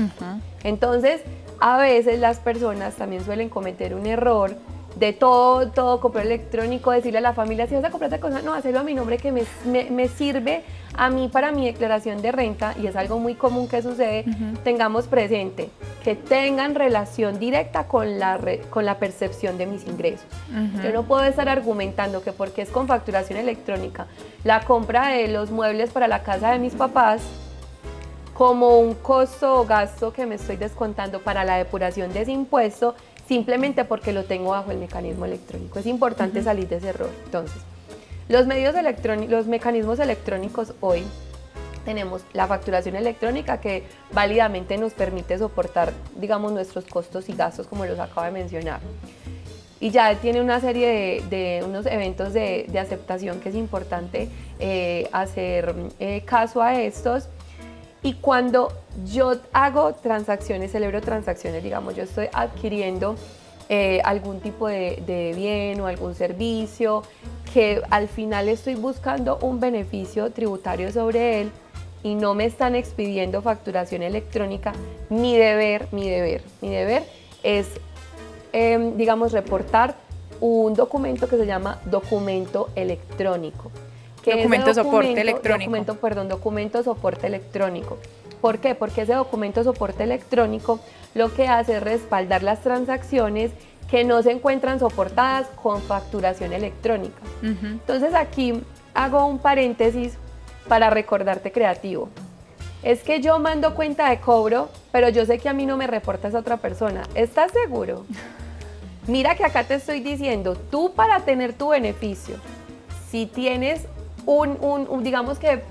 B: Entonces, a veces las personas también suelen cometer un error de todo comprar electrónico, decirle a la familia, si vas a comprar esta cosa, no, hacerlo a mi nombre que me sirve a mí para mi declaración de renta, y es algo muy común que sucede. Tengamos presente que tengan relación directa con la percepción de mis ingresos. Yo no puedo estar argumentando que porque es con facturación electrónica la compra de los muebles para la casa de mis papás como un costo o gasto que me estoy descontando para la depuración de ese impuesto, simplemente porque lo tengo bajo el mecanismo electrónico. Es importante salir de ese error. Entonces, los mecanismos electrónicos hoy, tenemos la facturación electrónica que válidamente nos permite soportar, digamos, nuestros costos y gastos, como los acabo de mencionar. Y ya tiene una serie de unos eventos de aceptación que es importante hacer caso a estos. Y cuando yo hago transacciones, celebro transacciones, digamos, yo estoy adquiriendo algún tipo de bien o algún servicio que al final estoy buscando un beneficio tributario sobre él y no me están expidiendo facturación electrónica, mi deber es, digamos, reportar un documento que se llama documento electrónico.
A: Documento soporte electrónico.
B: Documento soporte electrónico. ¿Por qué? Porque ese documento soporte electrónico lo que hace es respaldar las transacciones que no se encuentran soportadas con facturación electrónica. Entonces aquí hago un paréntesis para recordarte, creativo. Es que yo mando cuenta de cobro, pero yo sé que a mí no me reporta esa otra persona. ¿Estás seguro? Mira que acá te estoy diciendo, tú para tener tu beneficio, si tienes digamos que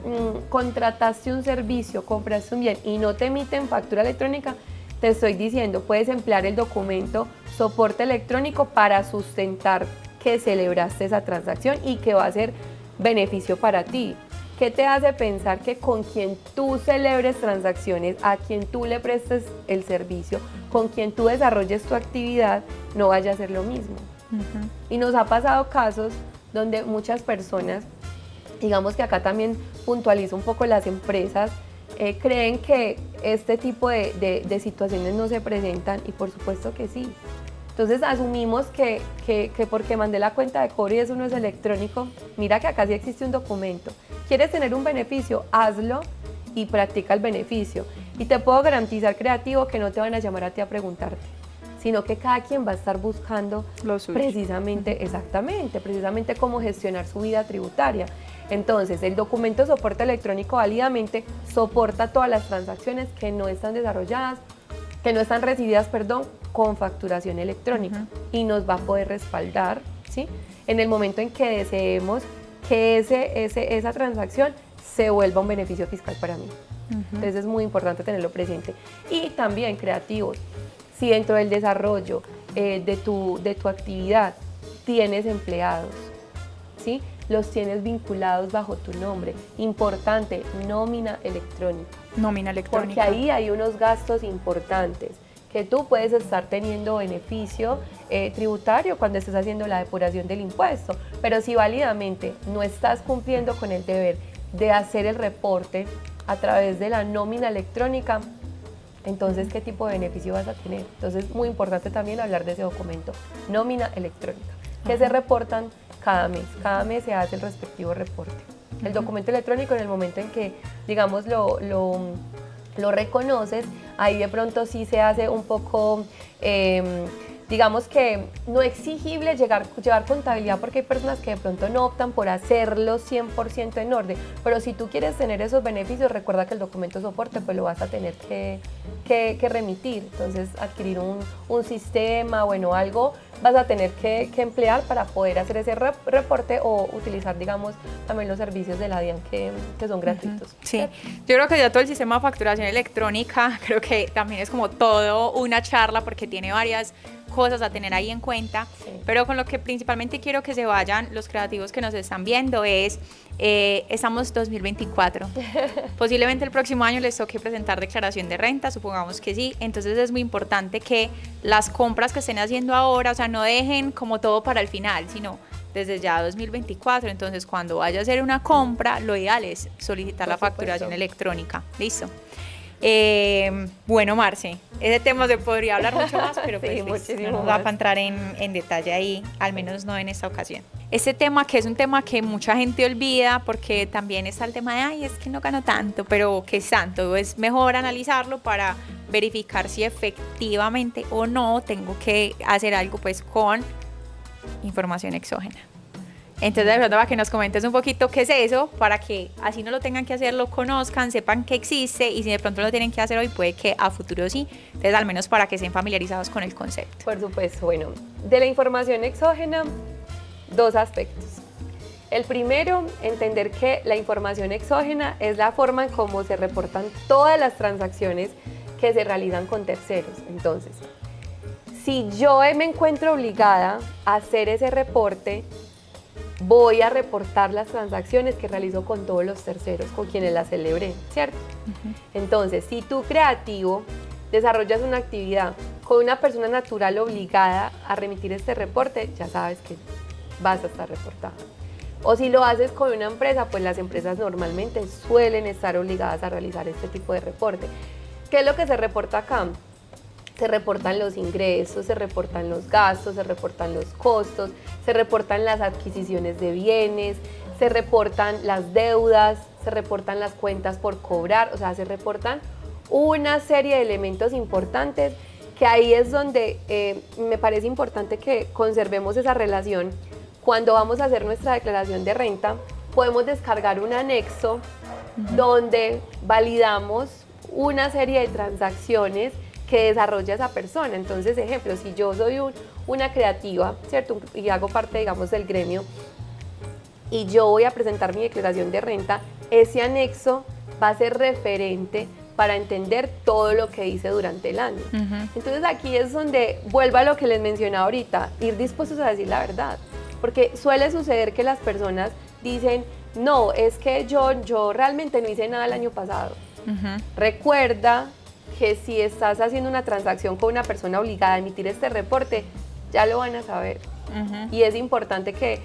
B: contrataste un servicio, compraste un bien y no te emiten factura electrónica, te estoy diciendo, puedes emplear el documento soporte electrónico para sustentar que celebraste esa transacción y que va a ser beneficio para ti. ¿Qué te hace pensar que con quien tú celebres transacciones, a quien tú le prestes el servicio, con quien tú desarrolles tu actividad, no vaya a ser lo mismo? Y nos ha pasado casos donde muchas personas, digamos que acá también puntualizo un poco las empresas, creen que este tipo de situaciones no se presentan, y por supuesto que sí. Entonces asumimos que porque mandé la cuenta de cobro y eso no es electrónico, mira que acá sí existe un documento. ¿Quieres tener un beneficio? Hazlo y practica el beneficio. Y te puedo garantizar, creativo, que no te van a llamar a ti a preguntarte, sino que cada quien va a estar buscando precisamente cómo gestionar su vida tributaria. Entonces, el documento soporte electrónico válidamente soporta todas las transacciones que no están desarrolladas, que no están recibidas, con facturación electrónica, y nos va a poder respaldar, ¿sí?, en el momento en que deseemos que esa transacción se vuelva un beneficio fiscal para mí. Entonces es muy importante tenerlo presente. Y también, creativos, si dentro del desarrollo de tu actividad tienes empleados, ¿sí?, los tienes vinculados bajo tu nombre. Importante, nómina electrónica.
A: Nómina electrónica.
B: Porque ahí hay unos gastos importantes que tú puedes estar teniendo beneficio tributario cuando estés haciendo la depuración del impuesto. Pero si válidamente no estás cumpliendo con el deber de hacer el reporte a través de la nómina electrónica, entonces, ¿qué tipo de beneficio vas a tener? Entonces, muy importante también hablar de ese documento, nómina electrónica, que se reportan cada mes se hace el respectivo reporte. El documento electrónico, en el momento en que, digamos, lo reconoces, ahí de pronto sí se hace un poco, digamos que no exigible llevar contabilidad, porque hay personas que de pronto no optan por hacerlo 100% en orden, pero si tú quieres tener esos beneficios, recuerda que el documento de soporte pues lo vas a tener que remitir. Entonces adquirir un sistema, bueno, algo vas a tener que emplear para poder hacer ese reporte o utilizar, digamos, también los servicios de la DIAN que son gratuitos.
A: Sí, yo creo que ya todo el sistema de facturación electrónica, creo que también es como todo una charla porque tiene varias cosas a tener ahí en cuenta, pero con lo que principalmente quiero que se vayan los creativos que nos están viendo es, estamos 2024, posiblemente el próximo año les toque presentar declaración de renta, supongamos que sí, entonces es muy importante que las compras que estén haciendo ahora, o sea, no dejen como todo para el final, sino desde ya 2024, entonces cuando vaya a hacer una compra, lo ideal es solicitar la facturación electrónica, ¿listo? Bueno, Marce, ese tema se podría hablar mucho más, pero pues no nos da para entrar en detalle ahí, al menos no en esta ocasión. Este tema que es un tema que mucha gente olvida porque también está el tema de, ay, es que no gano tanto, pero ¿qué es tanto? Es mejor analizarlo para verificar si efectivamente o no tengo que hacer algo pues con información exógena. Entonces, de pronto, para que nos comentes un poquito qué es eso, para que así no lo tengan que hacer, lo conozcan, sepan que existe y si de pronto lo tienen que hacer hoy, puede que a futuro sí. Entonces, al menos para que estén familiarizados con el concepto.
B: Por supuesto, bueno, de la información exógena, dos aspectos. El primero, entender que la información exógena es la forma en cómo se reportan todas las transacciones que se realizan con terceros. Entonces, si yo me encuentro obligada a hacer ese reporte, voy a reportar las transacciones que realizo con todos los terceros, con quienes las celebré, ¿cierto? Entonces, si tú creativo desarrollas una actividad con una persona natural obligada a remitir este reporte, ya sabes que vas a estar reportada. O si lo haces con una empresa, pues las empresas normalmente suelen estar obligadas a realizar este tipo de reporte. ¿Qué es lo que se reporta acá? Se reportan los ingresos, se reportan los gastos, se reportan los costos, se reportan las adquisiciones de bienes, se reportan las deudas, se reportan las cuentas por cobrar, o sea, se reportan una serie de elementos importantes que ahí es donde me parece importante que conservemos esa relación. Cuando vamos a hacer nuestra declaración de renta, podemos descargar un anexo donde validamos una serie de transacciones que desarrolla esa persona. Entonces, ejemplo, si yo soy una creativa, ¿cierto? Y hago parte, digamos, del gremio y yo voy a presentar mi declaración de renta, ese anexo va a ser referente para entender todo lo que hice durante el año. Entonces, aquí es donde vuelvo a lo que les mencionaba ahorita, ir dispuestos a decir la verdad. Porque suele suceder que las personas dicen, no, es que yo realmente no hice nada el año pasado. Recuerda que si estás haciendo una transacción con una persona obligada a emitir este reporte, ya lo van a saber. Y es importante que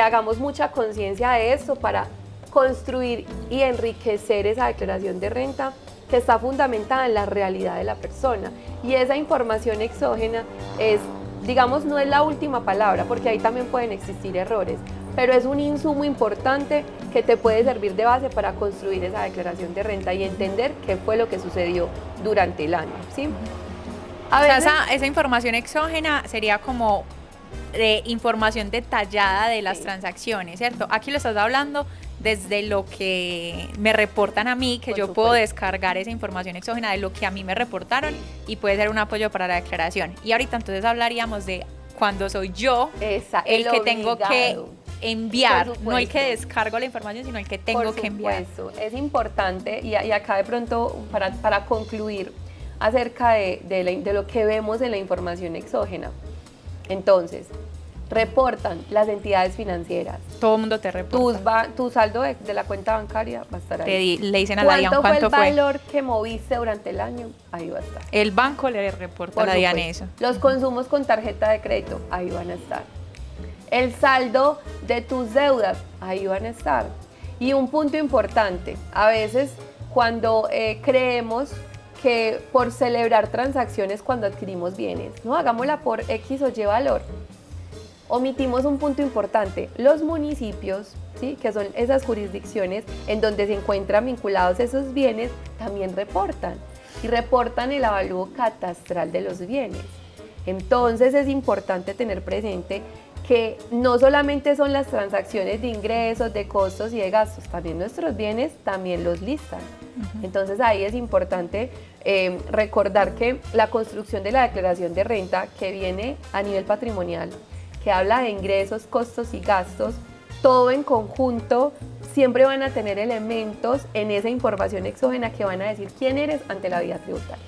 B: hagamos mucha conciencia de esto para construir y enriquecer esa declaración de renta que está fundamentada en la realidad de la persona. Y esa información exógena es, digamos, no es la última palabra, porque ahí también pueden existir errores, pero es un insumo importante que te puede servir de base para construir esa declaración de renta y entender qué fue lo que sucedió durante el año, ¿sí?
A: A veces, esa información exógena sería como información detallada de las transacciones, ¿cierto? Aquí lo estás hablando desde lo que me reportan a mí, que yo puedo descargar esa información exógena de lo que a mí me reportaron y puede ser un apoyo para la declaración. Y ahorita entonces hablaríamos de cuando soy yo el que tengo que enviar, no el que descargo la información, sino el que tengo que enviar.
B: Por supuesto, es importante y acá de pronto para concluir acerca de lo que vemos en la información exógena. Entonces, reportan las entidades financieras.
A: Todo el mundo te reporta.
B: Tu saldo de la cuenta bancaria va a estar ahí.
A: Le dicen a la DIAN cuánto fue.
B: ¿Cuánto fue el valor que moviste durante el año? Ahí va a estar.
A: El banco le reporta a la DIAN eso.
B: Los consumos con tarjeta de crédito, ahí van a estar. El saldo de tus deudas, ahí van a estar. Y un punto importante, a veces cuando creemos que por celebrar transacciones cuando adquirimos bienes, no, hagámosla por X o Y valor, omitimos un punto importante. Los municipios, ¿sí?, que son esas jurisdicciones en donde se encuentran vinculados esos bienes, también reportan y reportan el avalúo catastral de los bienes. Entonces es importante tener presente que no solamente son las transacciones de ingresos, de costos y de gastos, también nuestros bienes también los listan. Entonces ahí es importante recordar que la construcción de la declaración de renta, que viene a nivel patrimonial, que habla de ingresos, costos y gastos, todo en conjunto, siempre van a tener elementos en esa información exógena que van a decir quién eres ante la vida tributaria.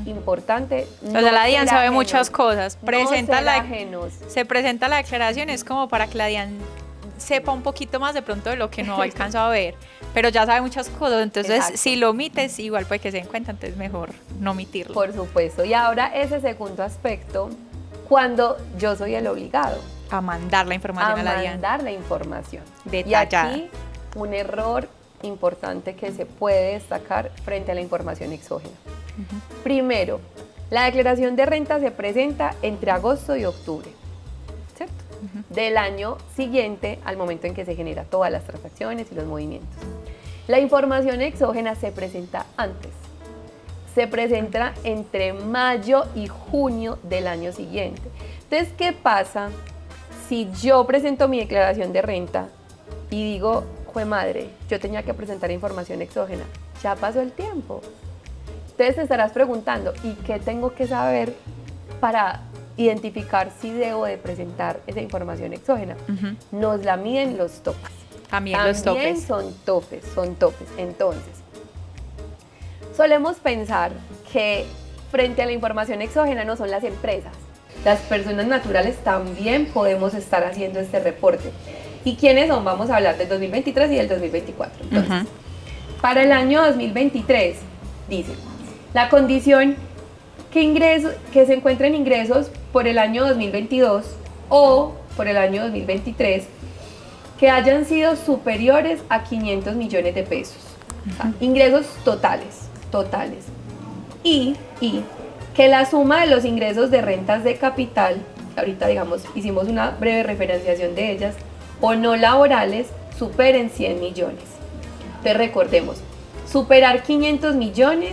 B: Importante.
A: O sea, la DIAN sabe muchas cosas.
B: Ajenos.
A: Se presenta la declaración, es como para que la DIAN sepa un poquito más de pronto de lo que no alcanzó a ver, pero ya sabe muchas cosas, entonces
B: Exacto.
A: si lo omites igual puede que se den cuenta, entonces mejor no omitirlo.
B: Por supuesto. Y ahora ese segundo aspecto, cuando yo soy el obligado
A: A mandar la información a la DIAN.
B: mandar la información.
A: Detallada.
B: Y aquí un error importante que se puede destacar frente a la información exógena. Primero, la declaración de renta se presenta entre agosto y octubre, ¿cierto? Del año siguiente al momento en que se generan todas las transacciones y los movimientos. La información exógena se presenta antes. Se presenta entre mayo y junio del año siguiente. Entonces, ¿qué pasa si yo presento mi declaración de renta y digo, jue madre, yo tenía que presentar información exógena? Ya pasó el tiempo. Entonces te estarás preguntando, ¿y qué tengo que saber para identificar si debo de presentar esa información exógena? Nos la miden los topes.
A: También los topes.
B: son topes. Entonces, solemos pensar que frente a la información exógena no son las empresas. Las personas naturales también podemos estar haciendo este reporte. ¿Y quiénes son? Vamos a hablar del 2023 y del 2024. Entonces, para el año 2023, dice, la condición que se encuentren ingresos por el año 2022 o por el año 2023 que hayan sido superiores a 500 millones de pesos. O sea, ingresos totales. Y que la suma de los ingresos de rentas de capital, ahorita digamos hicimos una breve referenciación de ellas, o no laborales, superen 100 millones. Entonces recordemos, superar 500 millones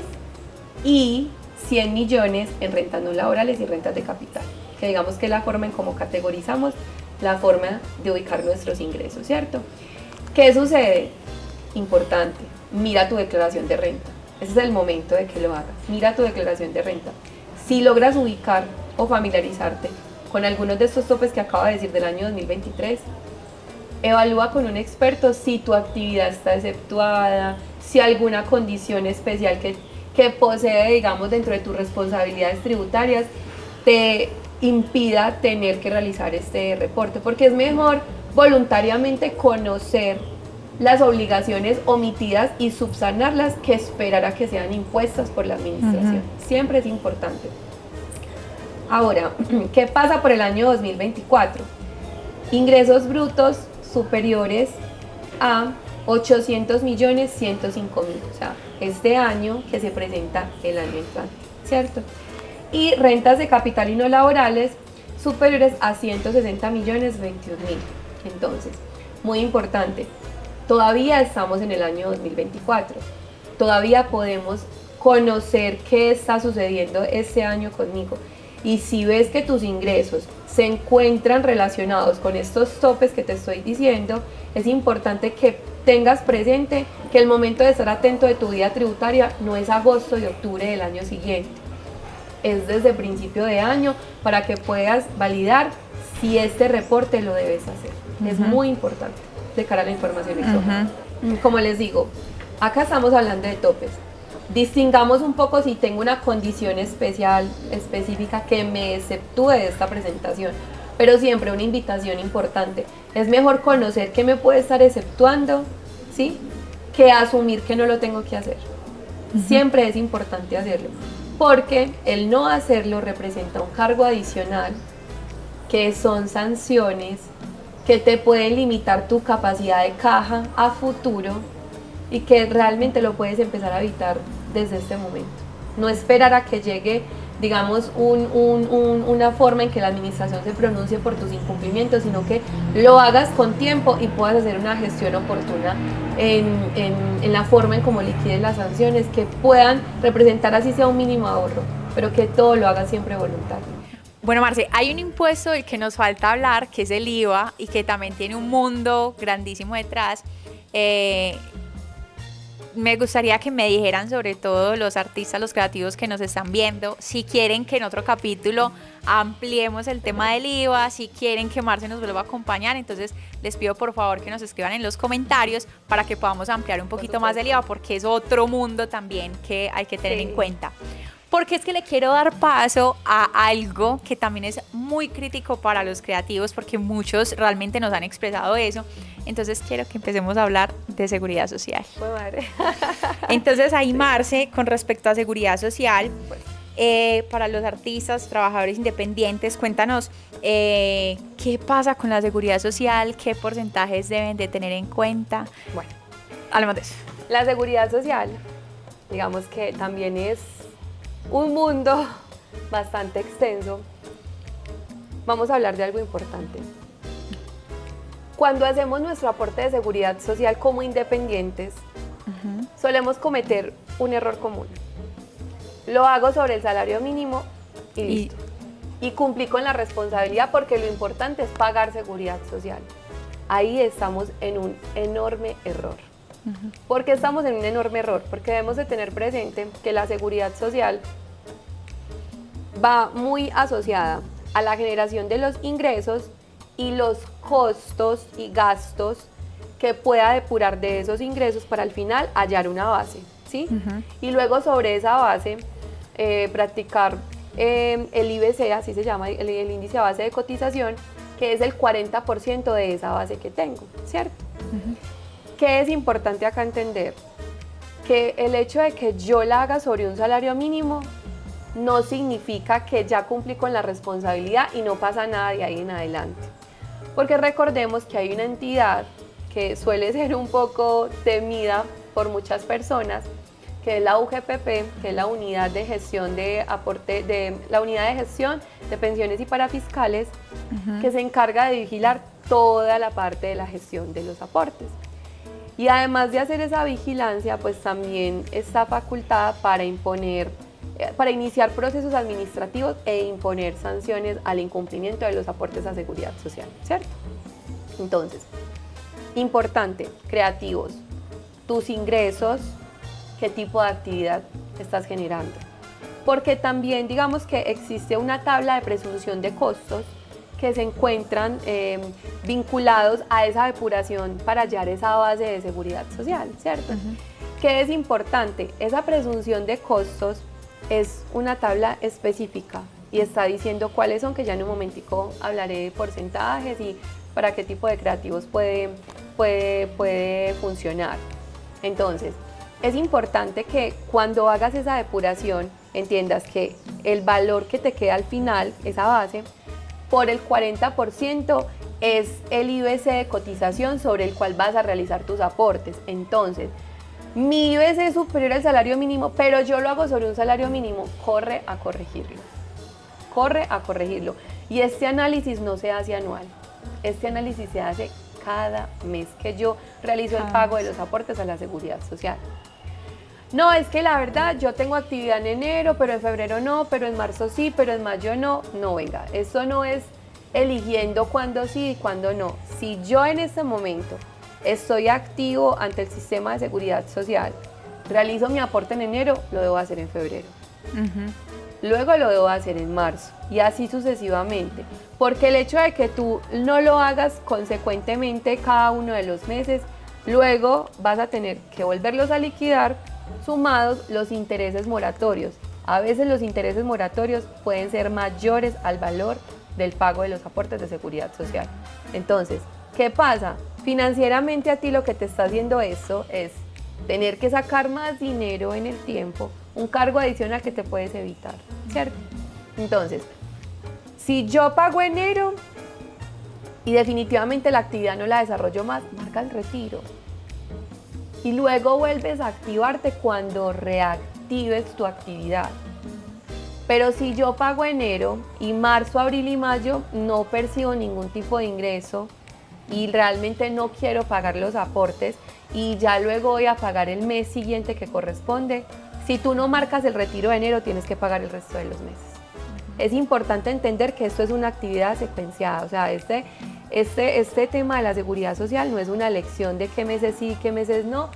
B: y 100 millones en rentas no laborales y rentas de capital, que digamos que es la forma en cómo categorizamos la forma de ubicar nuestros ingresos, ¿cierto? ¿Qué sucede? Importante, mira tu declaración de renta. Ese es el momento de que lo hagas. Mira tu declaración de renta. Si logras ubicar o familiarizarte con algunos de estos topes que acabo de decir del año 2023, evalúa con un experto si tu actividad está exceptuada, si alguna condición especial que posee, digamos, dentro de tus responsabilidades tributarias te impida tener que realizar este reporte, porque es mejor voluntariamente conocer las obligaciones omitidas y subsanarlas que esperar a que sean impuestas por la administración. Siempre es importante. Ahora, ¿qué pasa por el año 2024? Ingresos brutos superiores a 800 millones 105 mil, o sea, este año que se presenta el año entrante, ¿cierto? Y rentas de capital y no laborales superiores a 160 millones 21 mil. Entonces, muy importante, todavía estamos en el año 2024, todavía podemos conocer qué está sucediendo este año conmigo. Y si ves que tus ingresos se encuentran relacionados con estos topes que te estoy diciendo, es importante que tengas presente que el momento de estar atento de tu vida tributaria no es agosto y octubre del año siguiente, es desde principio de año para que puedas validar si este reporte lo debes hacer. Es muy importante de cara a la información exógena. Como les digo, acá estamos hablando de topes. Distingamos un poco si tengo una condición especial, específica que me exceptúe de esta presentación, pero siempre una invitación importante. Es mejor conocer qué me puede estar exceptuando, ¿sí?, que asumir que no lo tengo que hacer. Siempre es importante hacerlo, porque el no hacerlo representa un cargo adicional, que son sanciones que te pueden limitar tu capacidad de caja a futuro y que realmente lo puedes empezar a evitar desde este momento. No esperar a que llegue, digamos, una forma en que la administración se pronuncie por tus incumplimientos, sino que lo hagas con tiempo y puedas hacer una gestión oportuna en la forma en cómo liquides las sanciones, que puedan representar así sea un mínimo ahorro, pero que todo lo hagas siempre voluntario.
A: Bueno, Marce, hay un impuesto del que nos falta hablar, que es el IVA, y que también tiene un mundo grandísimo detrás. Me gustaría que me dijeran, sobre todo los artistas, los creativos que nos están viendo, si quieren que en otro capítulo ampliemos el tema del IVA, si quieren que Marce nos vuelva a acompañar. Entonces les pido por favor que nos escriban en los comentarios para que podamos ampliar un poquito más del IVA, porque es otro mundo también que hay que tener en cuenta. Porque es que le quiero dar paso a algo que también es muy crítico para los creativos, porque muchos realmente nos han expresado eso. Entonces quiero que empecemos a hablar de seguridad social.
B: Pues madre.
A: Entonces ahí, Marce, con respecto a seguridad social, para los artistas, trabajadores independientes, cuéntanos qué pasa con la seguridad social, qué porcentajes deben de tener en cuenta.
B: Bueno,
A: hablemos de eso.
B: La seguridad social, digamos que también es un mundo bastante extenso. Vamos a hablar de algo importante. Cuando hacemos nuestro aporte de seguridad social como independientes, solemos cometer un error común. Lo hago sobre el salario mínimo y listo. Y cumplí con la responsabilidad, porque lo importante es pagar seguridad social. Ahí estamos en un enorme error. ¿Por qué estamos en un enorme error? Porque debemos de tener presente que la seguridad social va muy asociada a la generación de los ingresos y los costos y gastos que pueda depurar de esos ingresos para al final hallar una base, ¿sí? Y luego sobre esa base practicar el IBC, así se llama, el índice de base de cotización, que es el 40% de esa base que tengo, ¿cierto? ¿Qué es importante acá entender? Que el hecho de que yo la haga sobre un salario mínimo no significa que ya cumplí con la responsabilidad y no pasa nada de ahí en adelante. Porque recordemos que hay una entidad que suele ser un poco temida por muchas personas, que es la UGPP, que es la unidad de gestión de pensiones y parafiscales, que se encarga de vigilar toda la parte de la gestión de los aportes. Y además de hacer esa vigilancia, pues también está facultada para iniciar procesos administrativos e imponer sanciones al incumplimiento de los aportes a seguridad social, ¿cierto? Entonces, importante, creativos, tus ingresos, qué tipo de actividad estás generando. Porque también digamos que existe una tabla de presunción de costos que se encuentran vinculados a esa depuración para hallar esa base de seguridad social, ¿cierto? ¿Qué es importante? Esa presunción de costos es una tabla específica y está diciendo cuáles son, que ya en un momentico hablaré de porcentajes y para qué tipo de creativos puede funcionar. Entonces, es importante que cuando hagas esa depuración entiendas que el valor que te queda al final, esa base, por el 40% es el IBC de cotización sobre el cual vas a realizar tus aportes. Entonces, mi IBC es superior al salario mínimo, pero yo lo hago sobre un salario mínimo, corre a corregirlo. Corre a corregirlo. Y este análisis no se hace anual. Este análisis se hace cada mes que yo realizo el pago de los aportes a la seguridad social. No, es que la verdad yo tengo actividad en enero, pero en febrero no, pero en marzo sí, pero en mayo no. No, venga, esto no es eligiendo cuándo sí y cuándo no. Si yo en este momento estoy activo ante el sistema de seguridad social, realizo mi aporte en enero, lo debo hacer en febrero. Luego lo debo hacer en marzo y así sucesivamente. Porque el hecho de que tú no lo hagas consecuentemente cada uno de los meses, luego vas a tener que volverlos a liquidar sumados los intereses moratorios. A veces los intereses moratorios pueden ser mayores al valor del pago de los aportes de seguridad social. Entonces, ¿qué pasa? Financieramente a ti lo que te está haciendo eso es tener que sacar más dinero en el tiempo, un cargo adicional que te puedes evitar, ¿cierto? Entonces, si yo pago enero y definitivamente la actividad no la desarrollo más, marca el retiro. Y luego vuelves a activarte cuando reactives tu actividad. Pero si yo pago enero y marzo, abril y mayo no percibo ningún tipo de ingreso y realmente no quiero pagar los aportes y ya luego voy a pagar el mes siguiente que corresponde, si tú no marcas el retiro de enero tienes que pagar el resto de los meses. es importante entender que esto es una actividad secuenciada, o sea, este tema de la seguridad social no es una elección de qué meses sí, qué meses no,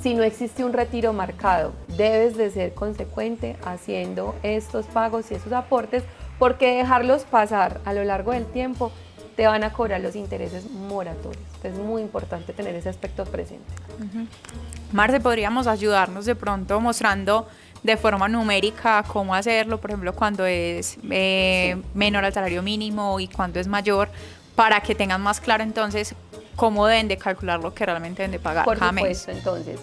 B: si no existe un retiro marcado. Debes de ser consecuente haciendo estos pagos y estos aportes, porque dejarlos pasar a lo largo del tiempo te van a cobrar los intereses moratorios. Entonces es muy importante tener ese aspecto presente.
A: Marce, ¿podríamos ayudarnos de pronto mostrando de forma numérica cómo hacerlo? Por ejemplo, cuando es menor al salario mínimo y cuando es mayor, para que tengan más claro entonces cómo deben de calcular lo que realmente deben de pagar cada mes.
B: Por supuesto, entonces,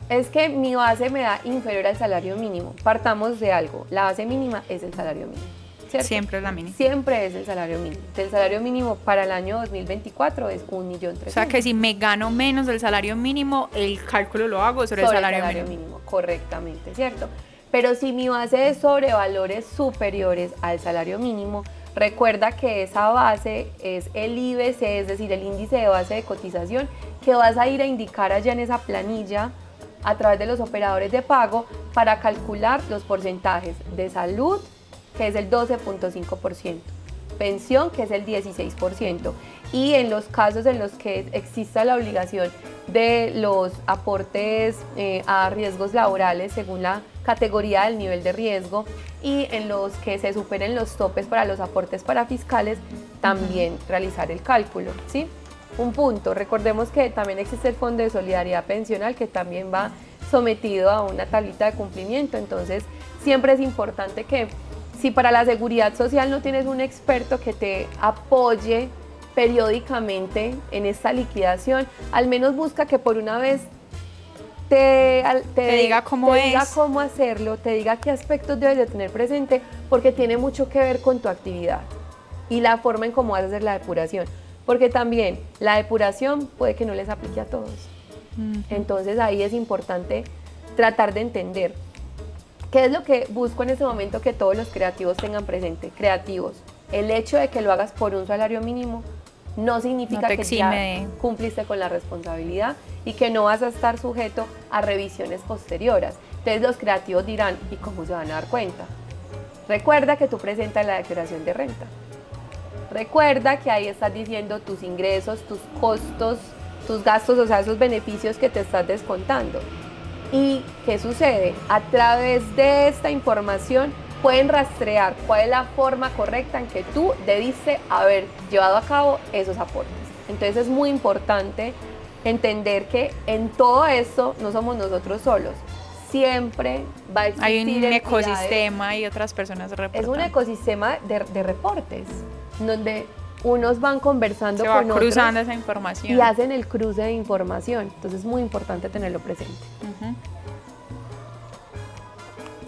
B: es que mi base me da inferior al salario mínimo. Partamos de algo, la base mínima es el salario mínimo, ¿cierto?
A: Siempre es la mínima.
B: Siempre es el salario mínimo. El salario mínimo para el año 2024 es 1.300.000.
A: O sea que si me gano menos del salario mínimo, el cálculo lo hago sobre el salario mínimo.
B: Correctamente, ¿cierto? Pero si mi base es sobre valores superiores al salario mínimo, recuerda que esa base es el IBC, es decir, el índice de base de cotización, que vas a ir a indicar allá en esa planilla a través de los operadores de pago para calcular los porcentajes de salud, que es el 12.5%, pensión, que es el 16%, y en los casos en los que exista la obligación de los aportes a riesgos laborales según la categoría del nivel de riesgo, y en los que se superen los topes para los aportes parafiscales, también realizar el cálculo, ¿sí? Un punto, recordemos que también existe el Fondo de Solidaridad Pensional, que también va sometido a una tablita de cumplimiento. Entonces siempre es importante que, si para la seguridad social no tienes un experto que te apoye periódicamente en esta liquidación, al menos busca que por una vez te diga cómo hacerlo, te diga qué aspectos debes de tener presente, porque tiene mucho que ver con tu actividad y la forma en cómo vas a hacer la depuración, porque también la depuración puede que no les aplique a todos. Entonces ahí es importante tratar de entender qué es lo que busco en este momento que todos los creativos tengan presente. Creativos, el hecho de que lo hagas por un salario mínimo no significa que ya cumpliste con la responsabilidad y que no vas a estar sujeto a revisiones posteriores. Entonces los creativos dirán, ¿y cómo se van a dar cuenta? Recuerda que tú presentas la declaración de renta. Recuerda que ahí estás diciendo tus ingresos, tus costos, tus gastos, o sea, esos beneficios que te estás descontando. ¿Y qué sucede? A través de esta información pueden rastrear cuál es la forma correcta en que tú debiste haber llevado a cabo esos aportes. Entonces es muy importante entender que en todo esto no somos nosotros solos. Siempre va a existir
A: hay un ecosistema y otras personas reportan.
B: Es un ecosistema de reportes, donde unos van conversando con otros,
A: cruzando esa información
B: y hacen el cruce de información. Entonces es muy importante tenerlo presente.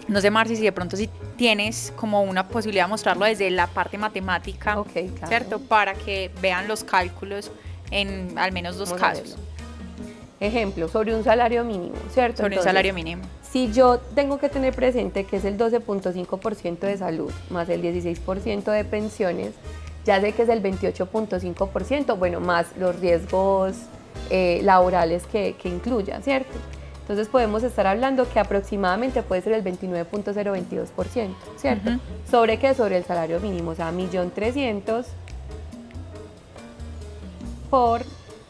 A: No sé, Marci, si de pronto si tienes como una posibilidad de mostrarlo desde la parte matemática,
B: claro.
A: ¿cierto? Para que vean los cálculos en al menos dos casos.
B: Ejemplo, sobre un salario mínimo, ¿cierto?
A: Sobre un salario mínimo.
B: Si yo tengo que tener presente que es el 12.5% de salud más el 16% de pensiones, ya sé que es el 28.5%, bueno, más los riesgos laborales que incluya, ¿cierto? Entonces podemos estar hablando que aproximadamente puede ser el 29.022%, ¿cierto? ¿Sobre qué? Sobre el salario mínimo, o sea, 1.300.000 por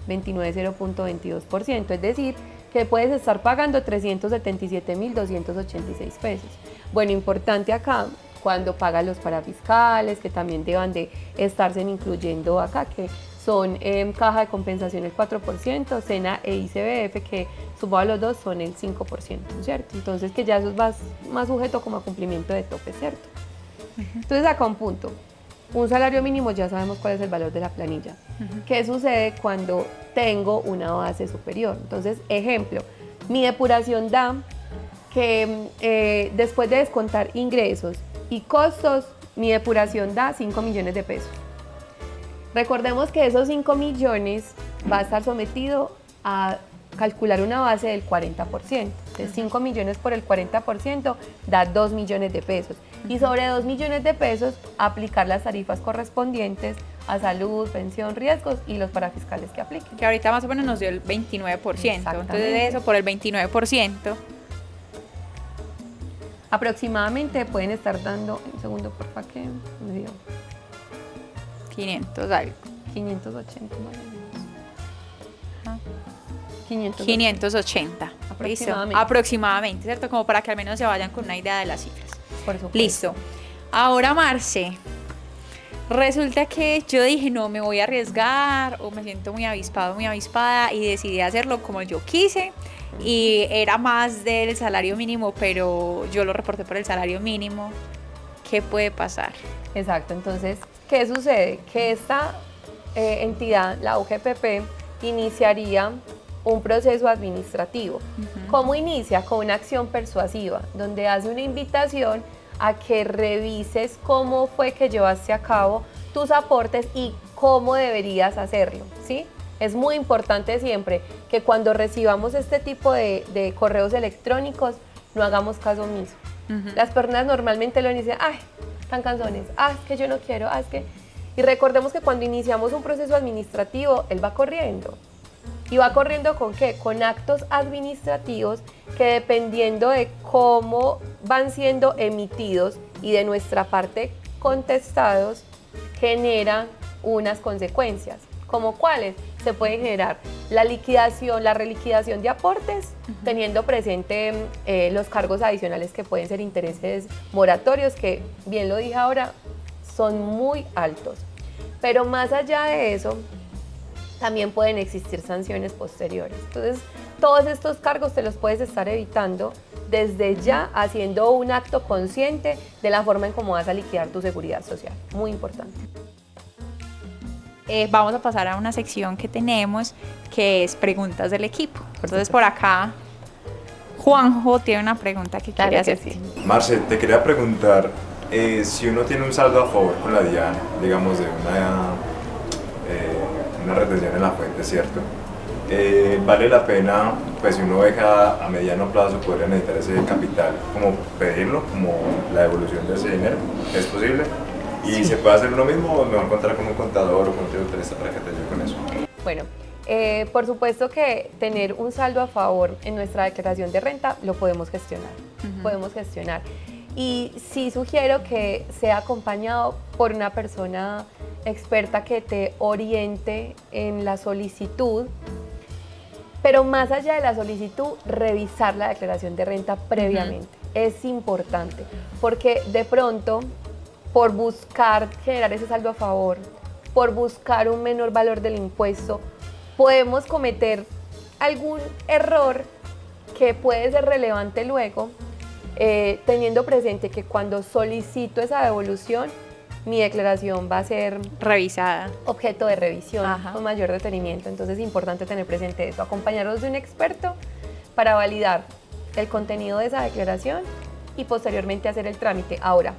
B: 29.022%, es decir, que puedes estar pagando 377.286 pesos. Bueno, importante acá, cuando pagas los parafiscales, que también deban de estarse incluyendo acá, que son caja de compensación el 4%, SENA e ICBF, que sumado a los dos son el 5%, ¿cierto? Entonces que ya eso es más sujeto como a cumplimiento de tope, ¿cierto? Entonces acá un punto, un salario mínimo ya sabemos cuál es el valor de la planilla. ¿Qué sucede cuando tengo una base superior? Entonces, ejemplo, mi depuración da que después de descontar ingresos y costos, mi depuración da 5 millones de pesos. Recordemos que esos 5 millones va a estar sometido a calcular una base del 40%. Entonces 5 millones por el 40% da 2 millones de pesos. Y sobre 2 millones de pesos aplicar las tarifas correspondientes a salud, pensión, riesgos y los parafiscales que apliquen.
A: Que ahorita más o menos nos dio el 29%. Entonces de eso por el 29%.
B: Aproximadamente pueden estar dando, un segundo porfa que me dio,
A: 500 algo.
B: 580 más o menos.
A: Ajá.
B: 580.
A: 580. Listo. Aproximadamente, ¿cierto? Como para que al menos se vayan con una idea de las cifras.
B: Por supuesto.
A: Listo. Ahora, Marce, resulta que yo dije, no, me voy a arriesgar o me siento muy avispado, muy avispada y decidí hacerlo como yo quise y era más del salario mínimo, pero yo lo reporté por el salario mínimo. ¿Qué puede pasar?
B: Exacto, entonces, ¿qué sucede? Que esta entidad, la UGPP, iniciaría un proceso administrativo. ¿Cómo inicia? Con una acción persuasiva, donde hace una invitación a que revises cómo fue que llevaste a cabo tus aportes y cómo deberías hacerlo, ¿sí? Es muy importante siempre que cuando recibamos este tipo de correos electrónicos no hagamos caso omiso. Las personas normalmente lo dicen, ay, están cansones, es que yo no quiero, es que... Y recordemos que cuando iniciamos un proceso administrativo, él va corriendo. ¿Y va corriendo con qué? Con actos administrativos que dependiendo de cómo van siendo emitidos y de nuestra parte contestados, generan unas consecuencias. ¿Como cuáles? Se puede generar la liquidación, la reliquidación de aportes, teniendo presente los cargos adicionales que pueden ser intereses moratorios, que bien lo dije ahora, son muy altos. Pero más allá de eso, también pueden existir sanciones posteriores. Entonces, todos estos cargos te los puedes estar evitando desde ya, haciendo un acto consciente de la forma en cómo vas a liquidar tu seguridad social. Muy importante.
A: Vamos a pasar a una sección que tenemos, que es preguntas del equipo. Entonces, por acá, Juanjo tiene una pregunta que quiere hacer.
B: Sí.
C: Marce, te quería preguntar, si uno tiene un saldo a favor con la DIAN, digamos de una retención en la fuente, ¿cierto? Vale la pena, pues si uno ve que a mediano plazo podría necesitar ese capital, como pedirlo, como la devolución de ese dinero, ¿es posible? ¿Y sí se puede hacer uno mismo o mejor contar con un contador o con un tributarista para que te ayude con eso?
B: Bueno, por supuesto que tener un saldo a favor en nuestra declaración de renta lo podemos gestionar, Y sí sugiero que sea acompañado por una persona experta que te oriente en la solicitud, pero más allá de la solicitud, revisar la declaración de renta previamente. Es importante, porque de pronto, por buscar generar ese saldo a favor, por buscar un menor valor del impuesto, podemos cometer algún error que puede ser relevante luego, teniendo presente que cuando solicito esa devolución, mi declaración va a ser
A: revisada,
B: objeto de revisión con mayor detenimiento. Entonces es importante tener presente eso, acompañarnos de un experto para validar el contenido de esa declaración y posteriormente hacer el trámite. Ahora,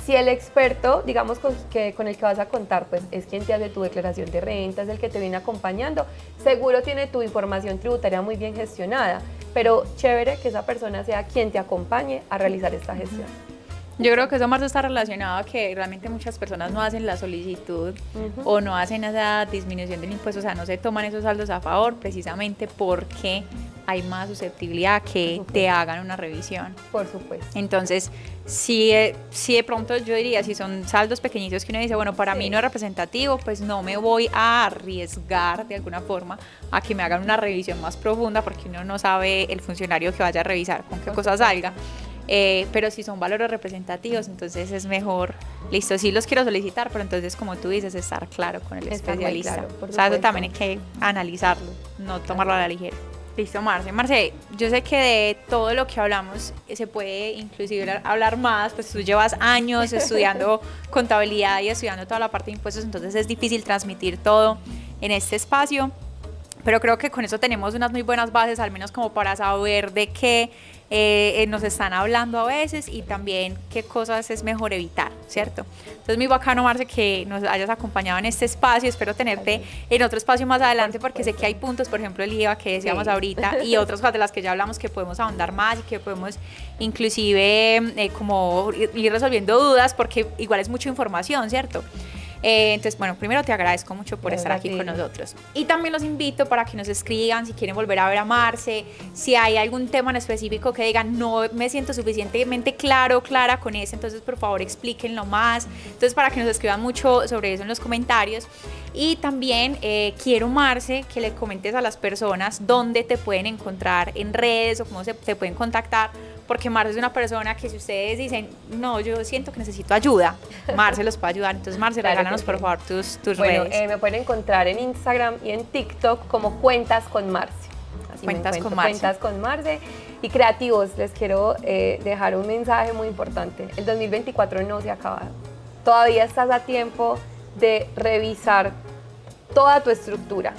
B: si el experto, digamos con el que vas a contar, pues es quien te hace tu declaración de renta, es el que te viene acompañando, seguro tiene tu información tributaria muy bien gestionada, pero chévere que esa persona sea quien te acompañe a realizar esta gestión.
A: Yo creo que eso más está relacionado a que realmente muchas personas no hacen la solicitud o no hacen esa disminución del impuesto, o sea, no se toman esos saldos a favor precisamente porque hay más susceptibilidad a que te hagan una revisión.
B: Por supuesto.
A: Entonces, si de pronto yo diría, si son saldos pequeñitos que uno dice, bueno, para mí no es representativo, pues no me voy a arriesgar de alguna forma a que me hagan una revisión más profunda porque uno no sabe el funcionario que vaya a revisar con qué cosa salga. Pero si son valores representativos, entonces es mejor, listo, sí los quiero solicitar, pero entonces como tú dices, estar claro con el especialista. Claro, o sea, eso también hay que analizarlo, no tomarlo a la ligera. Listo, Marce, yo sé que de todo lo que hablamos se puede inclusive hablar más, pues tú llevas años estudiando contabilidad y estudiando toda la parte de impuestos, entonces es difícil transmitir todo en este espacio, pero creo que con eso tenemos unas muy buenas bases, al menos como para saber de qué nos están hablando a veces y también qué cosas es mejor evitar, ¿cierto? Entonces muy bacano, Marce, que nos hayas acompañado en este espacio, espero tenerte en otro espacio más adelante porque sé que hay puntos, por ejemplo el IVA que decíamos ahorita y otras cosas de las que ya hablamos que podemos ahondar más y que podemos inclusive como ir resolviendo dudas porque igual es mucha información, ¿cierto? Entonces, bueno, primero te agradezco mucho por estar aquí
B: Gracias a
A: con
B: ti.
A: nosotros. Y también los invito para que nos escriban si quieren volver a ver a Marce, si hay algún tema en específico que digan, no me siento suficientemente clara con ese, entonces por favor explíquenlo más. Entonces, para que nos escriban mucho sobre eso en los comentarios. Y también quiero, Marce, que le comentes a las personas dónde te pueden encontrar en redes o cómo se pueden contactar, porque Marce es una persona que si ustedes dicen, no, yo siento que necesito ayuda, Marce los puede ayudar. Entonces, Marce,
B: Claro
A: regálanos
B: que
A: por
B: sí.
A: favor tus
B: Bueno,
A: redes.
B: me pueden encontrar en Instagram y en TikTok como Cuentas con Marce. Así me
A: Cuentas
B: encuentro,
A: con Marce.
B: Cuentas con Marce. Y creativos, les quiero dejar un mensaje muy importante. El 2024 no se ha acabado. Todavía estás a tiempo de revisar toda tu estructura,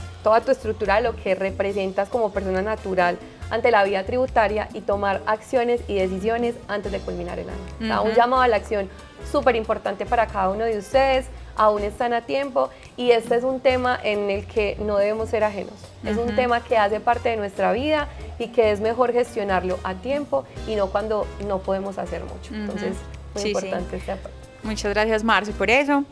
B: lo que representas como persona natural ante la vía tributaria y tomar acciones y decisiones antes de culminar el año. O sea, un llamado a la acción súper importante para cada uno de ustedes, aún están a tiempo y este es un tema en el que no debemos ser ajenos. Es un tema que hace parte de nuestra vida y que es mejor gestionarlo a tiempo y no cuando no podemos hacer mucho. Entonces, muy
A: Sí,
B: importante esta parte.
A: Muchas gracias, Marce, por eso.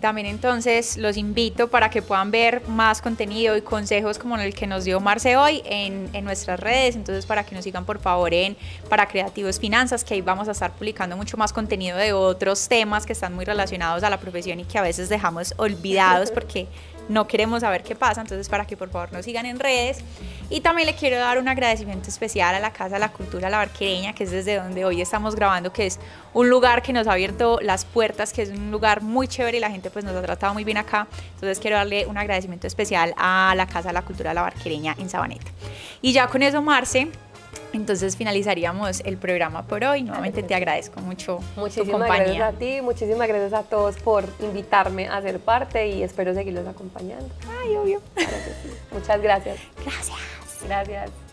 A: También entonces los invito para que puedan ver más contenido y consejos como el que nos dio Marce hoy en nuestras redes. Entonces, para que nos sigan por favor en Para Creativos Finanzas, que ahí vamos a estar publicando mucho más contenido de otros temas que están muy relacionados a la profesión y que a veces dejamos olvidados porque no queremos saber qué pasa. Entonces, para que por favor nos sigan en redes. Y también le quiero dar un agradecimiento especial a la Casa de la Cultura La Barquereña, que es desde donde hoy estamos grabando, que es un lugar que nos ha abierto las puertas, que es un lugar muy chévere y la gente pues nos ha tratado muy bien acá. Entonces quiero darle un agradecimiento especial a la Casa de la Cultura La Barquereña en Sabaneta. Y ya con eso, Marce, entonces finalizaríamos el programa por hoy. Nuevamente te agradezco mucho tu
B: Muchísimas
A: compañía.
B: gracias a ti, muchísimas gracias a todos por invitarme a ser parte y espero seguirlos acompañando.
A: Ay, obvio.
B: Claro que sí. Muchas gracias.
A: Gracias.
B: Gracias.